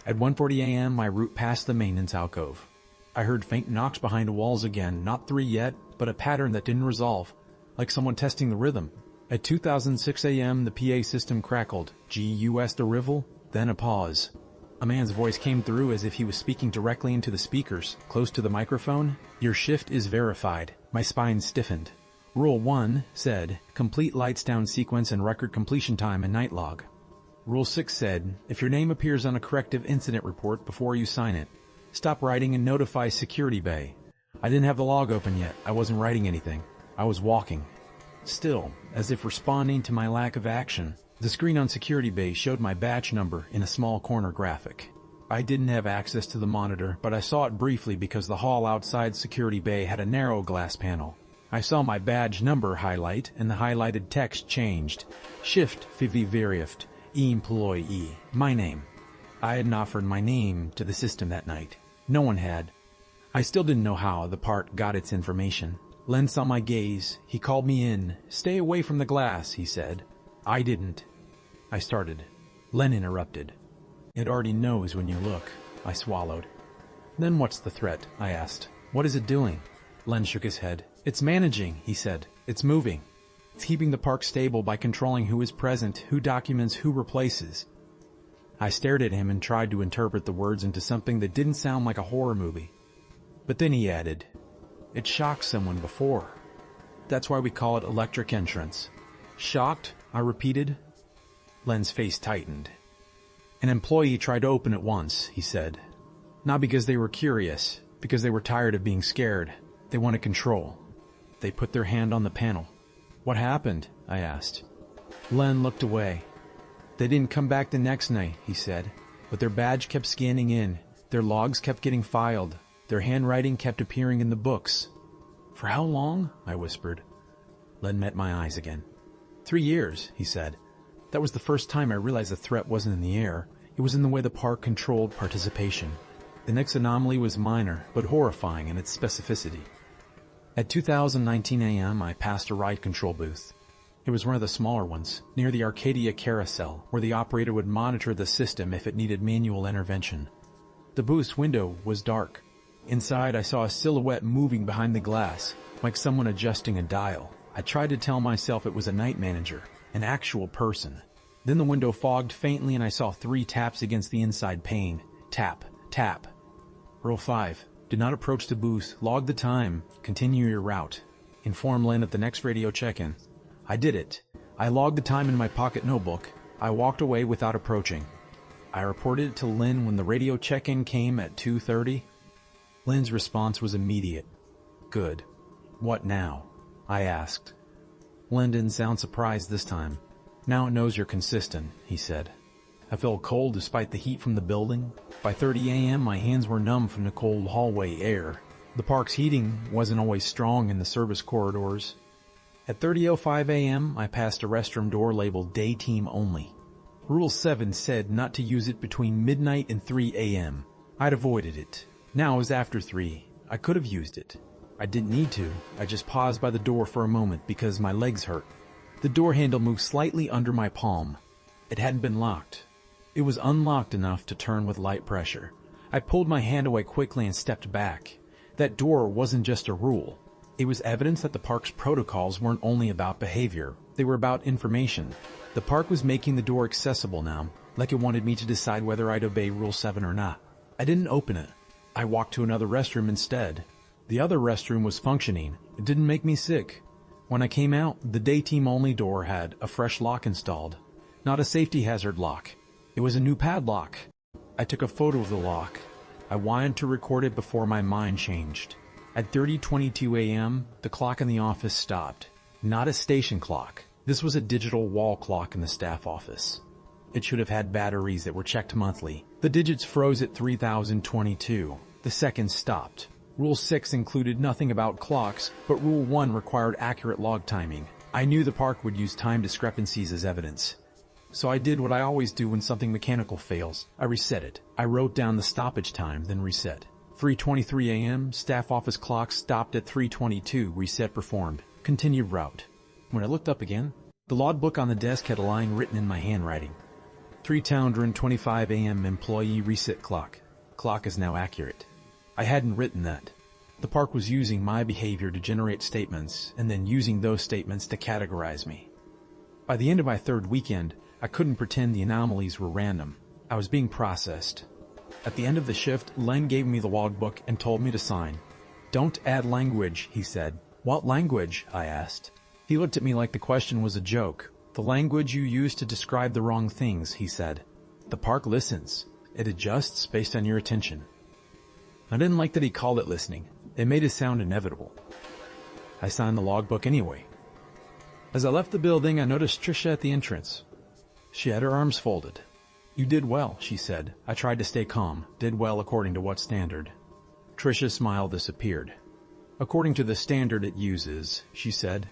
At 1:40 a.m., my route passed the maintenance alcove. I heard faint knocks behind the walls again, not 3 yet, but a pattern that didn't resolve, like someone testing the rhythm. At 2006 a.m., the PA system crackled. G.U.S. the Rivel, then a pause. A man's voice came through as if he was speaking directly into the speakers, close to the microphone. Your shift is verified. My spine stiffened. Rule 1 said, complete lights down sequence and record completion time and night log. Rule 6 said, if your name appears on a corrective incident report before you sign it, stop writing and notify security bay. I didn't have the log open yet. I wasn't writing anything. I was walking. Still, as if responding to my lack of action, the screen on security bay showed my batch number in a small corner graphic. I didn't have access to the monitor, but I saw it briefly because the hall outside security bay had a narrow glass panel. I saw my badge number highlight, and the highlighted text changed. Shift Viviverift, employee, my name. I hadn't offered my name to the system that night. No one had. I still didn't know how the part got its information. Len saw my gaze. He called me in. Stay away from the glass, he said. I didn't. I started. Len interrupted. It already knows when you look. I swallowed. Then what's the threat? I asked. What is it doing? Len shook his head. It's managing, he said. It's moving. It's keeping the park stable by controlling who is present, who documents, who replaces. I stared at him and tried to interpret the words into something that didn't sound like a horror movie. But then he added, it shocked someone before. That's why we call it electric entrance. Shocked? I repeated. Len's face tightened. An employee tried to open it once, he said. Not because they were curious, because they were tired of being scared. They wanted control. They put their hand on the panel. What happened? I asked. Len looked away. They didn't come back the next night, he said, but their badge kept scanning in. Their logs kept getting filed. Their handwriting kept appearing in the books. For how long? I whispered. Len met my eyes again. 3 years, he said. That was the first time I realized the threat wasn't in the air. It was in the way the park controlled participation. The next anomaly was minor, but horrifying in its specificity. At 2019 a.m., I passed a ride control booth. It was one of the smaller ones, near the Arcadia Carousel, where the operator would monitor the system if it needed manual intervention. The booth's window was dark. Inside, I saw a silhouette moving behind the glass, like someone adjusting a dial. I tried to tell myself it was a night manager, an actual person. Then the window fogged faintly and I saw 3 taps against the inside pane. Tap, tap. Rule 5. Do not approach the booth. Log the time. Continue your route. Inform Len at the next radio check-in. I did it. I logged the time in my pocket notebook. I walked away without approaching. I reported it to Len when the radio check-in came at 2:30. Len's response was immediate. Good. What now? I asked. Len didn't sound surprised this time. Now it knows you're consistent, he said. I felt cold despite the heat from the building. By 30 a.m. my hands were numb from the cold hallway air. The park's heating wasn't always strong in the service corridors. At 30:05 a.m. I passed a restroom door labeled Day Team Only. Rule 7 said not to use it between midnight and 3 a.m. I'd avoided it. Now it was after 3. I could have used it. I didn't need to. I just paused by the door for a moment because my legs hurt. The door handle moved slightly under my palm. It hadn't been locked. It was unlocked enough to turn with light pressure. I pulled my hand away quickly and stepped back. That door wasn't just a rule. It was evidence that the park's protocols weren't only about behavior. They were about information. The park was making the door accessible now, like it wanted me to decide whether I'd obey Rule 7 or not. I didn't open it. I walked to another restroom instead. The other restroom was functioning. It didn't make me sick. When I came out, the Day Team Only door had a fresh lock installed. Not a safety hazard lock. It was a new padlock. I took a photo of the lock. I wanted to record it before my mind changed. At 30:22 a.m., the clock in the office stopped. Not a station clock. This was a digital wall clock in the staff office. It should have had batteries that were checked monthly. The digits froze at 3022. The seconds stopped. Rule 6 included nothing about clocks, but Rule 1 required accurate log timing. I knew the park would use time discrepancies as evidence. So I did what I always do when something mechanical fails. I reset it. I wrote down the stoppage time, then reset. 3:23 a.m., staff office clock stopped at 3:22, reset performed. Continued route. When I looked up again, the logbook on the desk had a line written in my handwriting. 3:25 a.m. employee reset clock. Clock is now accurate. I hadn't written that. The park was using my behavior to generate statements, and then using those statements to categorize me. By the end of my third weekend, I couldn't pretend the anomalies were random. I was being processed. At the end of the shift, Len gave me the logbook and told me to sign. "Don't add language," he said. "What language?" I asked. He looked at me like the question was a joke. "The language you use to describe the wrong things," he said. "The park listens. It adjusts based on your attention." I didn't like that he called it listening. It made it sound inevitable. I signed the logbook anyway. As I left the building, I noticed Trisha at the entrance. She had her arms folded. "You did well," she said. I tried to stay calm. Did well according to what standard? Trisha's smile disappeared. "According to the standard it uses," she said.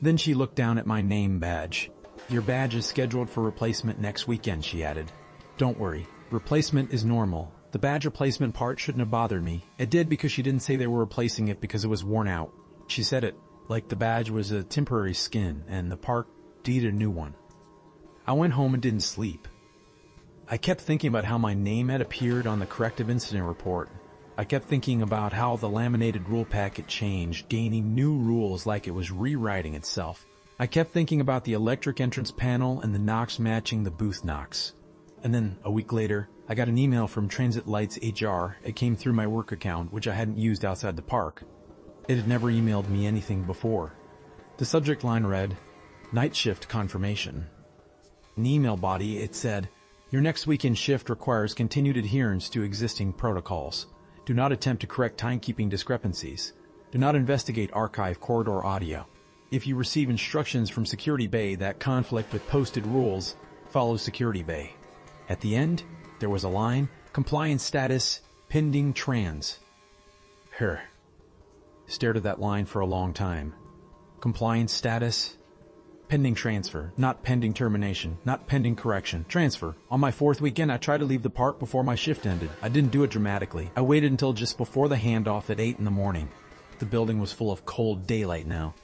Then she looked down at my name badge. "Your badge is scheduled for replacement next weekend," she added. "Don't worry. Replacement is normal. The badge replacement part shouldn't have bothered me. It did because she didn't say they were replacing it because it was worn out. She said it like the badge was a temporary skin and the park needed a new one." I went home and didn't sleep. I kept thinking about how my name had appeared on the Corrective incident report. I kept thinking about how the laminated rule packet changed, gaining new rules like it was rewriting itself. I kept thinking about the electric entrance panel and the knocks matching the booth knocks. And then, a week later, I got an email from Transit Lights HR. It came through my work account, which I hadn't used outside the park. It had never emailed me anything before. The subject line read, "Night shift confirmation." In the email body, it said, "Your next weekend shift requires continued adherence to existing protocols. Do not attempt to correct timekeeping discrepancies. Do not investigate archive corridor audio. If you receive instructions from Security Bay that conflict with posted rules, follow Security Bay." At the end, there was a line, "Compliance status, pending trans." Stared at that line for a long time. Compliance status, pending transfer, not pending termination, not pending correction, transfer. On my fourth weekend, I tried to leave the park before my shift ended. I didn't do it dramatically. I waited until just before the handoff at 8 in the morning. The building was full of cold daylight now.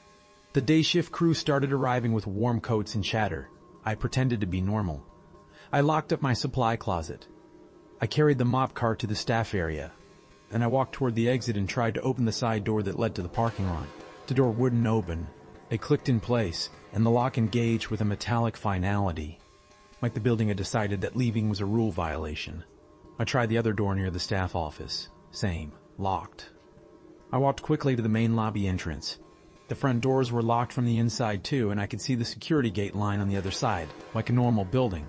The day shift crew started arriving with warm coats and chatter. I pretended to be normal. I locked up my supply closet. I carried the mop cart to the staff area. Then I walked toward the exit and tried to open the side door that led to the parking lot. The door wouldn't open. It clicked in place, and the lock engaged with a metallic finality, like the building had decided that leaving was a rule violation. I tried the other door near the staff office. Same. Locked. I walked quickly to the main lobby entrance. The front doors were locked from the inside too, and I could see the security gate line on the other side, like a normal building.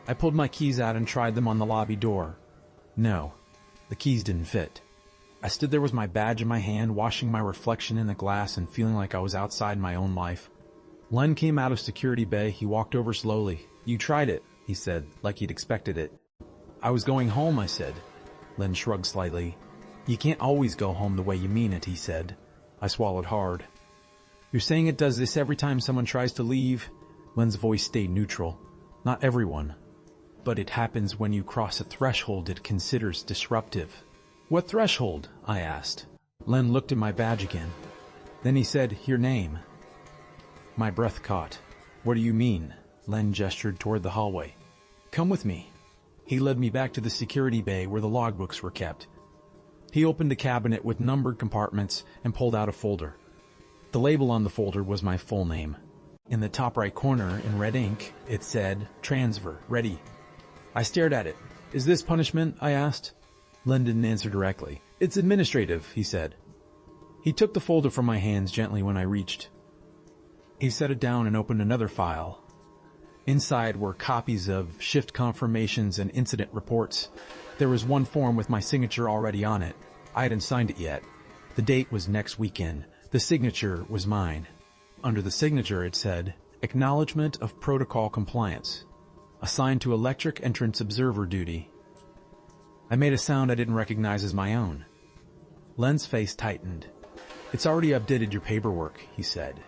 I pulled my keys out and tried them on the lobby door. No, the keys didn't fit. I stood there with my badge in my hand, washing my reflection in the glass and feeling like I was outside my own life. Len came out of security bay. He walked over slowly. "You tried it," he said, like he'd expected it. "I was going home," I said. Len shrugged slightly. "You can't always go home the way you mean it," he said. I swallowed hard. "You're saying it does this every time someone tries to leave?" Len's voice stayed neutral. "Not everyone. But it happens when you cross a threshold it considers disruptive." "What threshold?" I asked. Len looked at my badge again. Then he said, "Your name." My breath caught. "What do you mean?" Len gestured toward the hallway. "Come with me." He led me back to the security bay where the logbooks were kept. He opened a cabinet with numbered compartments and pulled out a folder. The label on the folder was my full name. In the top right corner, in red ink, it said, "Transfer, ready." I stared at it. "Is this punishment?" I asked. Len didn't answer directly. "It's administrative," he said. He took the folder from my hands gently when I reached. He set it down and opened another file. Inside were copies of shift confirmations and incident reports. There was one form with my signature already on it. I hadn't signed it yet. The date was next weekend. The signature was mine. Under the signature it said, "Acknowledgement of protocol compliance. Assigned to electric entrance observer duty." I made a sound I didn't recognize as my own. Len's face tightened. "It's already updated your paperwork," he said.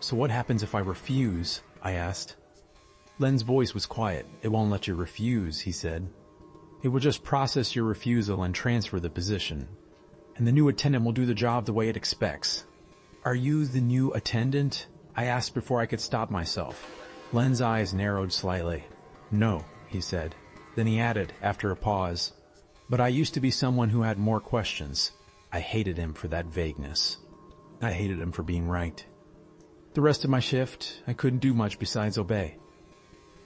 "So what happens if I refuse?" I asked. Len's voice was quiet. "It won't let you refuse," he said. "It will just process your refusal and transfer the position. And the new attendant will do the job the way it expects." "Are you the new attendant?" I asked before I could stop myself. Len's eyes narrowed slightly. "No," he said. Then he added, after a pause, "But I used to be someone who had more questions." I hated him for that vagueness. I hated him for being right. The rest of my shift, I couldn't do much besides obey.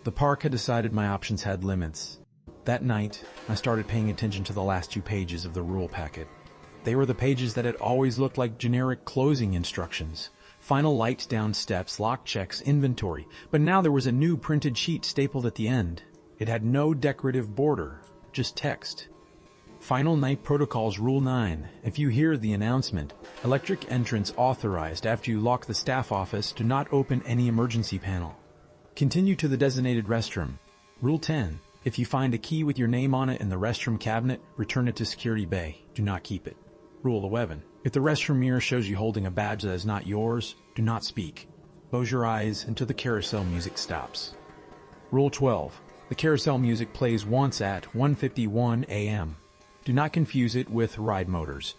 The park had decided my options had limits. That night, I started paying attention to the last 2 pages of the rule packet. They were the pages that had always looked like generic closing instructions. Final lights down steps, lock checks, inventory. But now there was a new printed sheet stapled at the end. It had no decorative border, just text. Final Night Protocols Rule 9. If you hear the announcement, electric entrance authorized after you lock the staff office, do not open any emergency panel. Continue to the designated restroom. Rule 10. If you find a key with your name on it in the restroom cabinet, return it to security bay. Do not keep it. Rule 11. If the restroom mirror shows you holding a badge that is not yours, do not speak. Close your eyes until the carousel music stops. Rule 12. The carousel music plays once at 1:51 a.m. Do not confuse it with ride motors.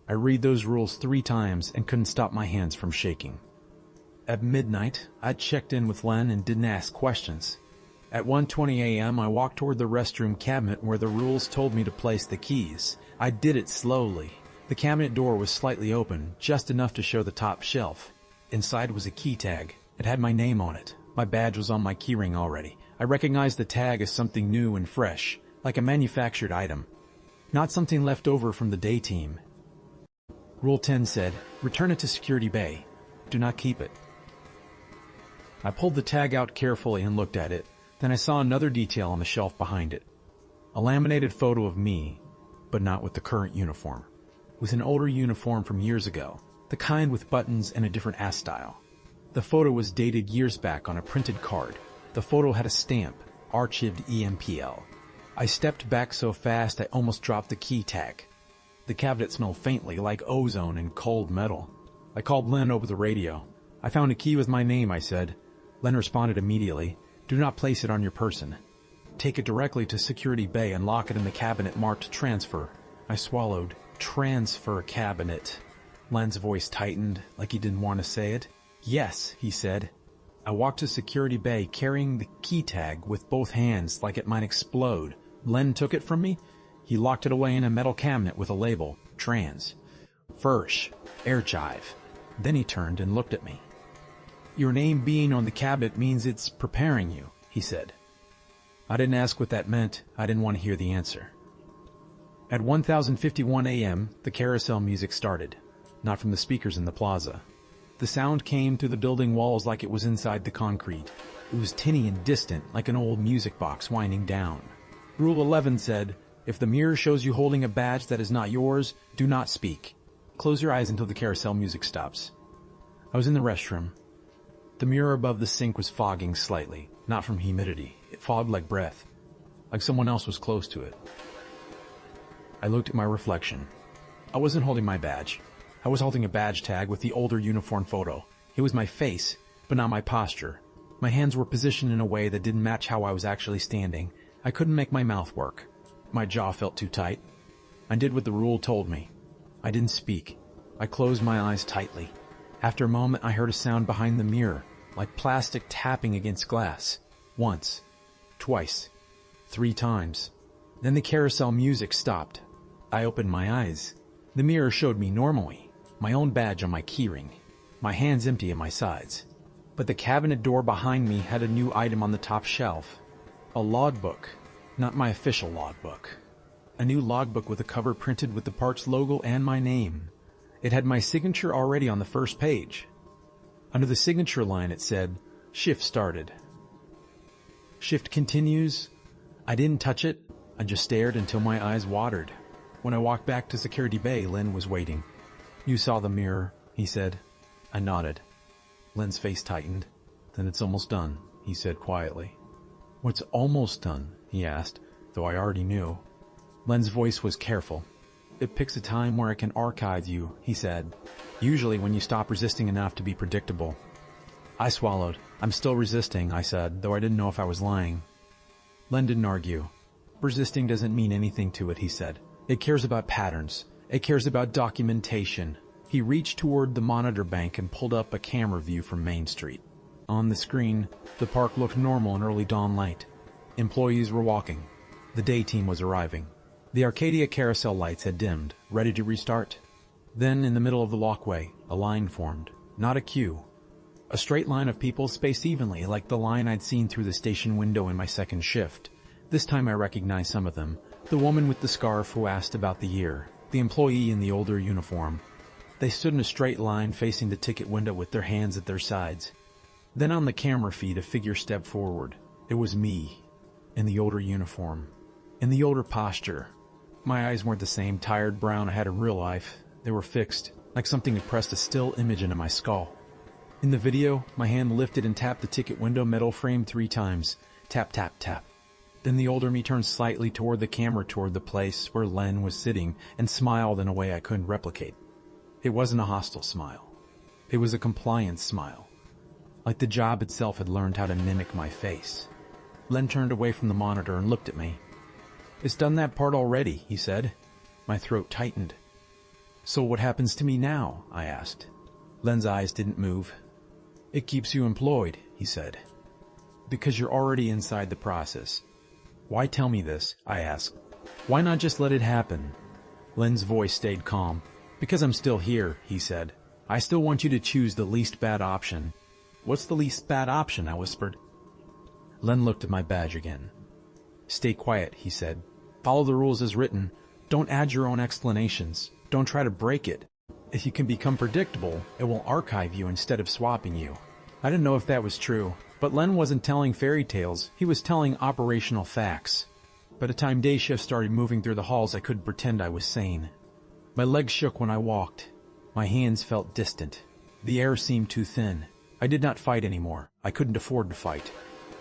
I read those rules 3 times and couldn't stop my hands from shaking. At midnight, I checked in with Len and didn't ask questions. At 1:20 a.m., I walked toward the restroom cabinet where the rules told me to place the keys. I did it slowly. The cabinet door was slightly open, just enough to show the top shelf. Inside was a key tag. It had my name on it. My badge was on my keyring already. I recognized the tag as something new and fresh, like a manufactured item, not something left over from the day team. Rule 10 said, "Return it to security bay. Do not keep it." I pulled the tag out carefully and looked at it. Then I saw another detail on the shelf behind it. A laminated photo of me, but not with the current uniform. With an older uniform from years ago, the kind with buttons and a different ass style. The photo was dated years back on a printed card. The photo had a stamp, archived EMPL. I stepped back so fast I almost dropped the key tag. The cabinet smelled faintly like ozone and cold metal. I called Len over the radio. "I found a key with my name," I said. Len responded immediately. "Do not place it on your person. Take it directly to security bay and lock it in the cabinet marked transfer." I swallowed. Transfer cabinet. Len's voice tightened, like he didn't want to say it. "Yes," he said. I walked to security bay carrying the key tag with both hands like it might explode. Len took it from me. He locked it away in a metal cabinet with a label, Trans. Fersh, air jive. Then he turned and looked at me. "Your name being on the cabinet means it's preparing you," he said. I didn't ask what that meant. I didn't want to hear the answer. At 1051 a.m., the carousel music started, not from the speakers in the plaza. The sound came through the building walls like it was inside the concrete. It was tinny and distant, like an old music box winding down. Rule 11 said, If the mirror shows you holding a badge that is not yours, do not speak. Close your eyes until the carousel music stops. I was in the restroom. The mirror above the sink was fogging slightly, not from humidity. It fogged like breath, like someone else was close to it. I looked at my reflection. I wasn't holding my badge. I was holding a badge tag with the older uniform photo. It was my face, but not my posture. My hands were positioned in a way that didn't match how I was actually standing. I couldn't make my mouth work. My jaw felt too tight. I did what the rule told me. I didn't speak. I closed my eyes tightly. After a moment, I heard a sound behind the mirror, like plastic tapping against glass. Once, twice, 3 times. Then the carousel music stopped. I opened my eyes. The mirror showed me normally, my own badge on my keyring, my hands empty at my sides. But the cabinet door behind me had a new item on the top shelf. A logbook. Not my official logbook. A new logbook with a cover printed with the park's logo and my name. It had my signature already on the first page. Under the signature line it said, "Shift started." Shift continues. I didn't touch it. I just stared until my eyes watered. When I walked back to Security Bay, Len was waiting. "You saw the mirror," he said. I nodded. Len's face tightened. "Then it's almost done," he said quietly. "What's almost done?" he asked, though I already knew. Len's voice was careful. "It picks a time where I can archive you," he said. "Usually when you stop resisting enough to be predictable." I swallowed. "I'm still resisting," I said, though I didn't know if I was lying. Len didn't argue. "Resisting doesn't mean anything to it," he said. "It cares about patterns. It cares about documentation." He reached toward the monitor bank and pulled up a camera view from Main Street. On the screen, the park looked normal in early dawn light. Employees were walking. The day team was arriving. The Arcadia carousel lights had dimmed, ready to restart. Then, in the middle of the walkway, a line formed. Not a queue. A straight line of people spaced evenly, like the line I'd seen through the station window in my second shift. This time I recognized some of them. The woman with the scarf who asked about the year. The employee in the older uniform. They stood in a straight line facing the ticket window with their hands at their sides. Then on the camera feed, a figure stepped forward. It was me, in the older uniform, in the older posture. My eyes weren't the same tired brown I had in real life. They were fixed, like something had pressed a still image into my skull. In the video, my hand lifted and tapped the ticket window metal frame 3 times. Tap, tap, tap. Then the older me turned slightly toward the camera toward the place where Len was sitting and smiled in a way I couldn't replicate. It wasn't a hostile smile. It was a compliance smile. Like the job itself had learned how to mimic my face. Len turned away from the monitor and looked at me. "It's done that part already," he said. My throat tightened. "So what happens to me now?" I asked. Len's eyes didn't move. "It keeps you employed," he said. "Because you're already inside the process." "Why tell me this?" I asked. "Why not just let it happen?" Len's voice stayed calm. "Because I'm still here," he said. "I still want you to choose the least bad option." "What's the least bad option?" I whispered. Len looked at my badge again. "Stay quiet," he said. "Follow the rules as written. Don't add your own explanations. Don't try to break it. If you can become predictable, it will archive you instead of swapping you." I didn't know if that was true, but Len wasn't telling fairy tales. He was telling operational facts. By the time day shift started moving through the halls, I couldn't pretend I was sane. My legs shook when I walked. My hands felt distant. The air seemed too thin. I did not fight anymore. I couldn't afford to fight.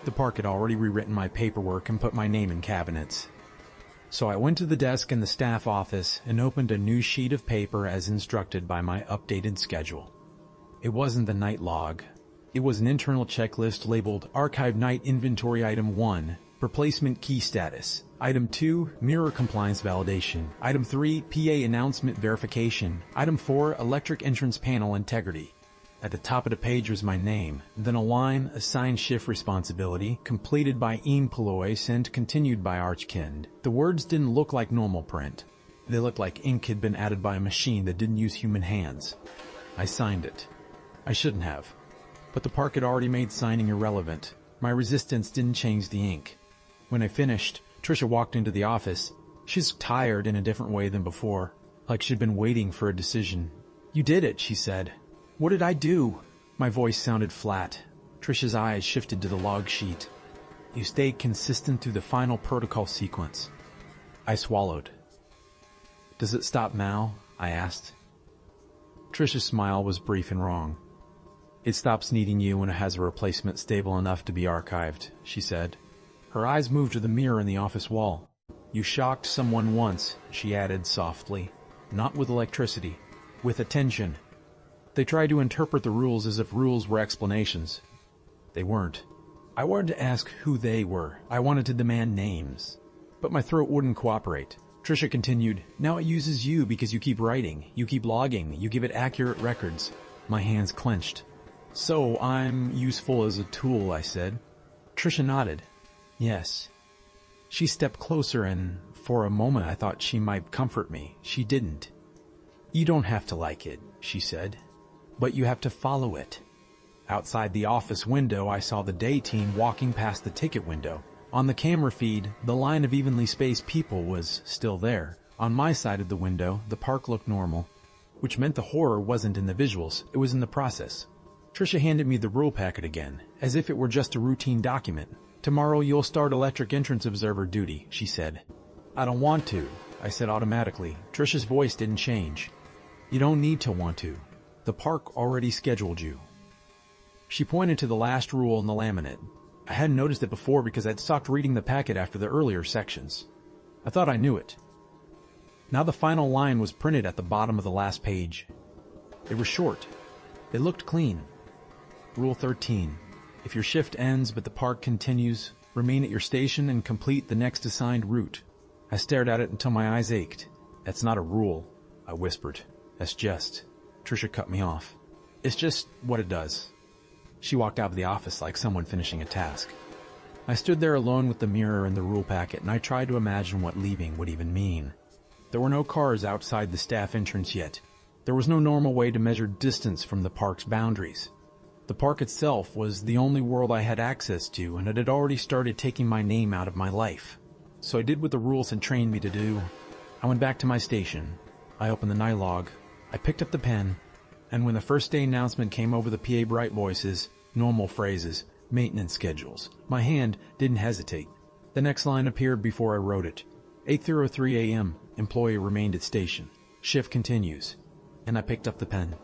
The park had already rewritten my paperwork and put my name in cabinets. So I went to the desk in the staff office and opened a new sheet of paper as instructed by my updated schedule. It wasn't the night log. It was an internal checklist labeled Archive Night Inventory Item 1, Replacement Key Status. Item 2, Mirror Compliance Validation. Item 3, PA Announcement Verification. Item 4, Electric Entrance Panel Integrity. At the top of the page was my name, then a line, Assigned Shift Responsibility, completed by Employees and continued by Archkind. The words didn't look like normal print. They looked like ink had been added by a machine that didn't use human hands. I signed it. I shouldn't have. But the park had already made signing irrelevant. My resistance didn't change the ink. When I finished, Trisha walked into the office. She's tired in a different way than before, like she'd been waiting for a decision. "You did it," she said. "What did I do?" My voice sounded flat. Trisha's eyes shifted to the log sheet. "You stayed consistent through the final protocol sequence." I swallowed. Does it stop now? I asked. Trisha's smile was brief and wrong. It stops needing you when it has a replacement stable enough to be archived, she said. Her eyes moved to the mirror in the office wall. You shocked someone once, she added softly. Not with electricity, with attention. They tried to interpret the rules as if rules were explanations. They weren't. I wanted to ask who they were. I wanted to demand names. But my throat wouldn't cooperate. Trisha continued, now it uses you because you keep writing, you keep logging, you give it accurate records. My hands clenched. So I'm useful as a tool, I said. Trisha nodded. Yes. She stepped closer and, for a moment, I thought she might comfort me. She didn't. You don't have to like it, she said, but you have to follow it. Outside the office window, I saw the day team walking past the ticket window. On the camera feed, the line of evenly spaced people was still there. On my side of the window, the park looked normal, which meant the horror wasn't in the visuals, it was in the process. Trisha handed me the rule packet again, as if it were just a routine document. Tomorrow you'll start electric entrance observer duty, she said. I don't want to, I said automatically. Trisha's voice didn't change. You don't need to want to. The park already scheduled you. She pointed to the last rule in the laminate. I hadn't noticed it before because I'd stopped reading the packet after the earlier sections. I thought I knew it. Now the final line was printed at the bottom of the last page. It was short. It looked clean. Rule 13. If your shift ends but the park continues, remain at your station and complete the next assigned route. I stared at it until my eyes ached. That's not a rule, I whispered. That's just... Trisha cut me off. It's just what it does. She walked out of the office like someone finishing a task. I stood there alone with the mirror and the rule packet, and I tried to imagine what leaving would even mean. There were no cars outside the staff entrance yet. There was no normal way to measure distance from the park's boundaries. The park itself was the only world I had access to, and it had already started taking my name out of my life. So I did what the rules had trained me to do. I went back to my station. I opened the night log. I picked up the pen, and when the first day announcement came over the PA bright voices, normal phrases, maintenance schedules, my hand didn't hesitate. The next line appeared before I wrote it. 8:03 a.m. Employee remained at station. Shift continues. And I picked up the pen.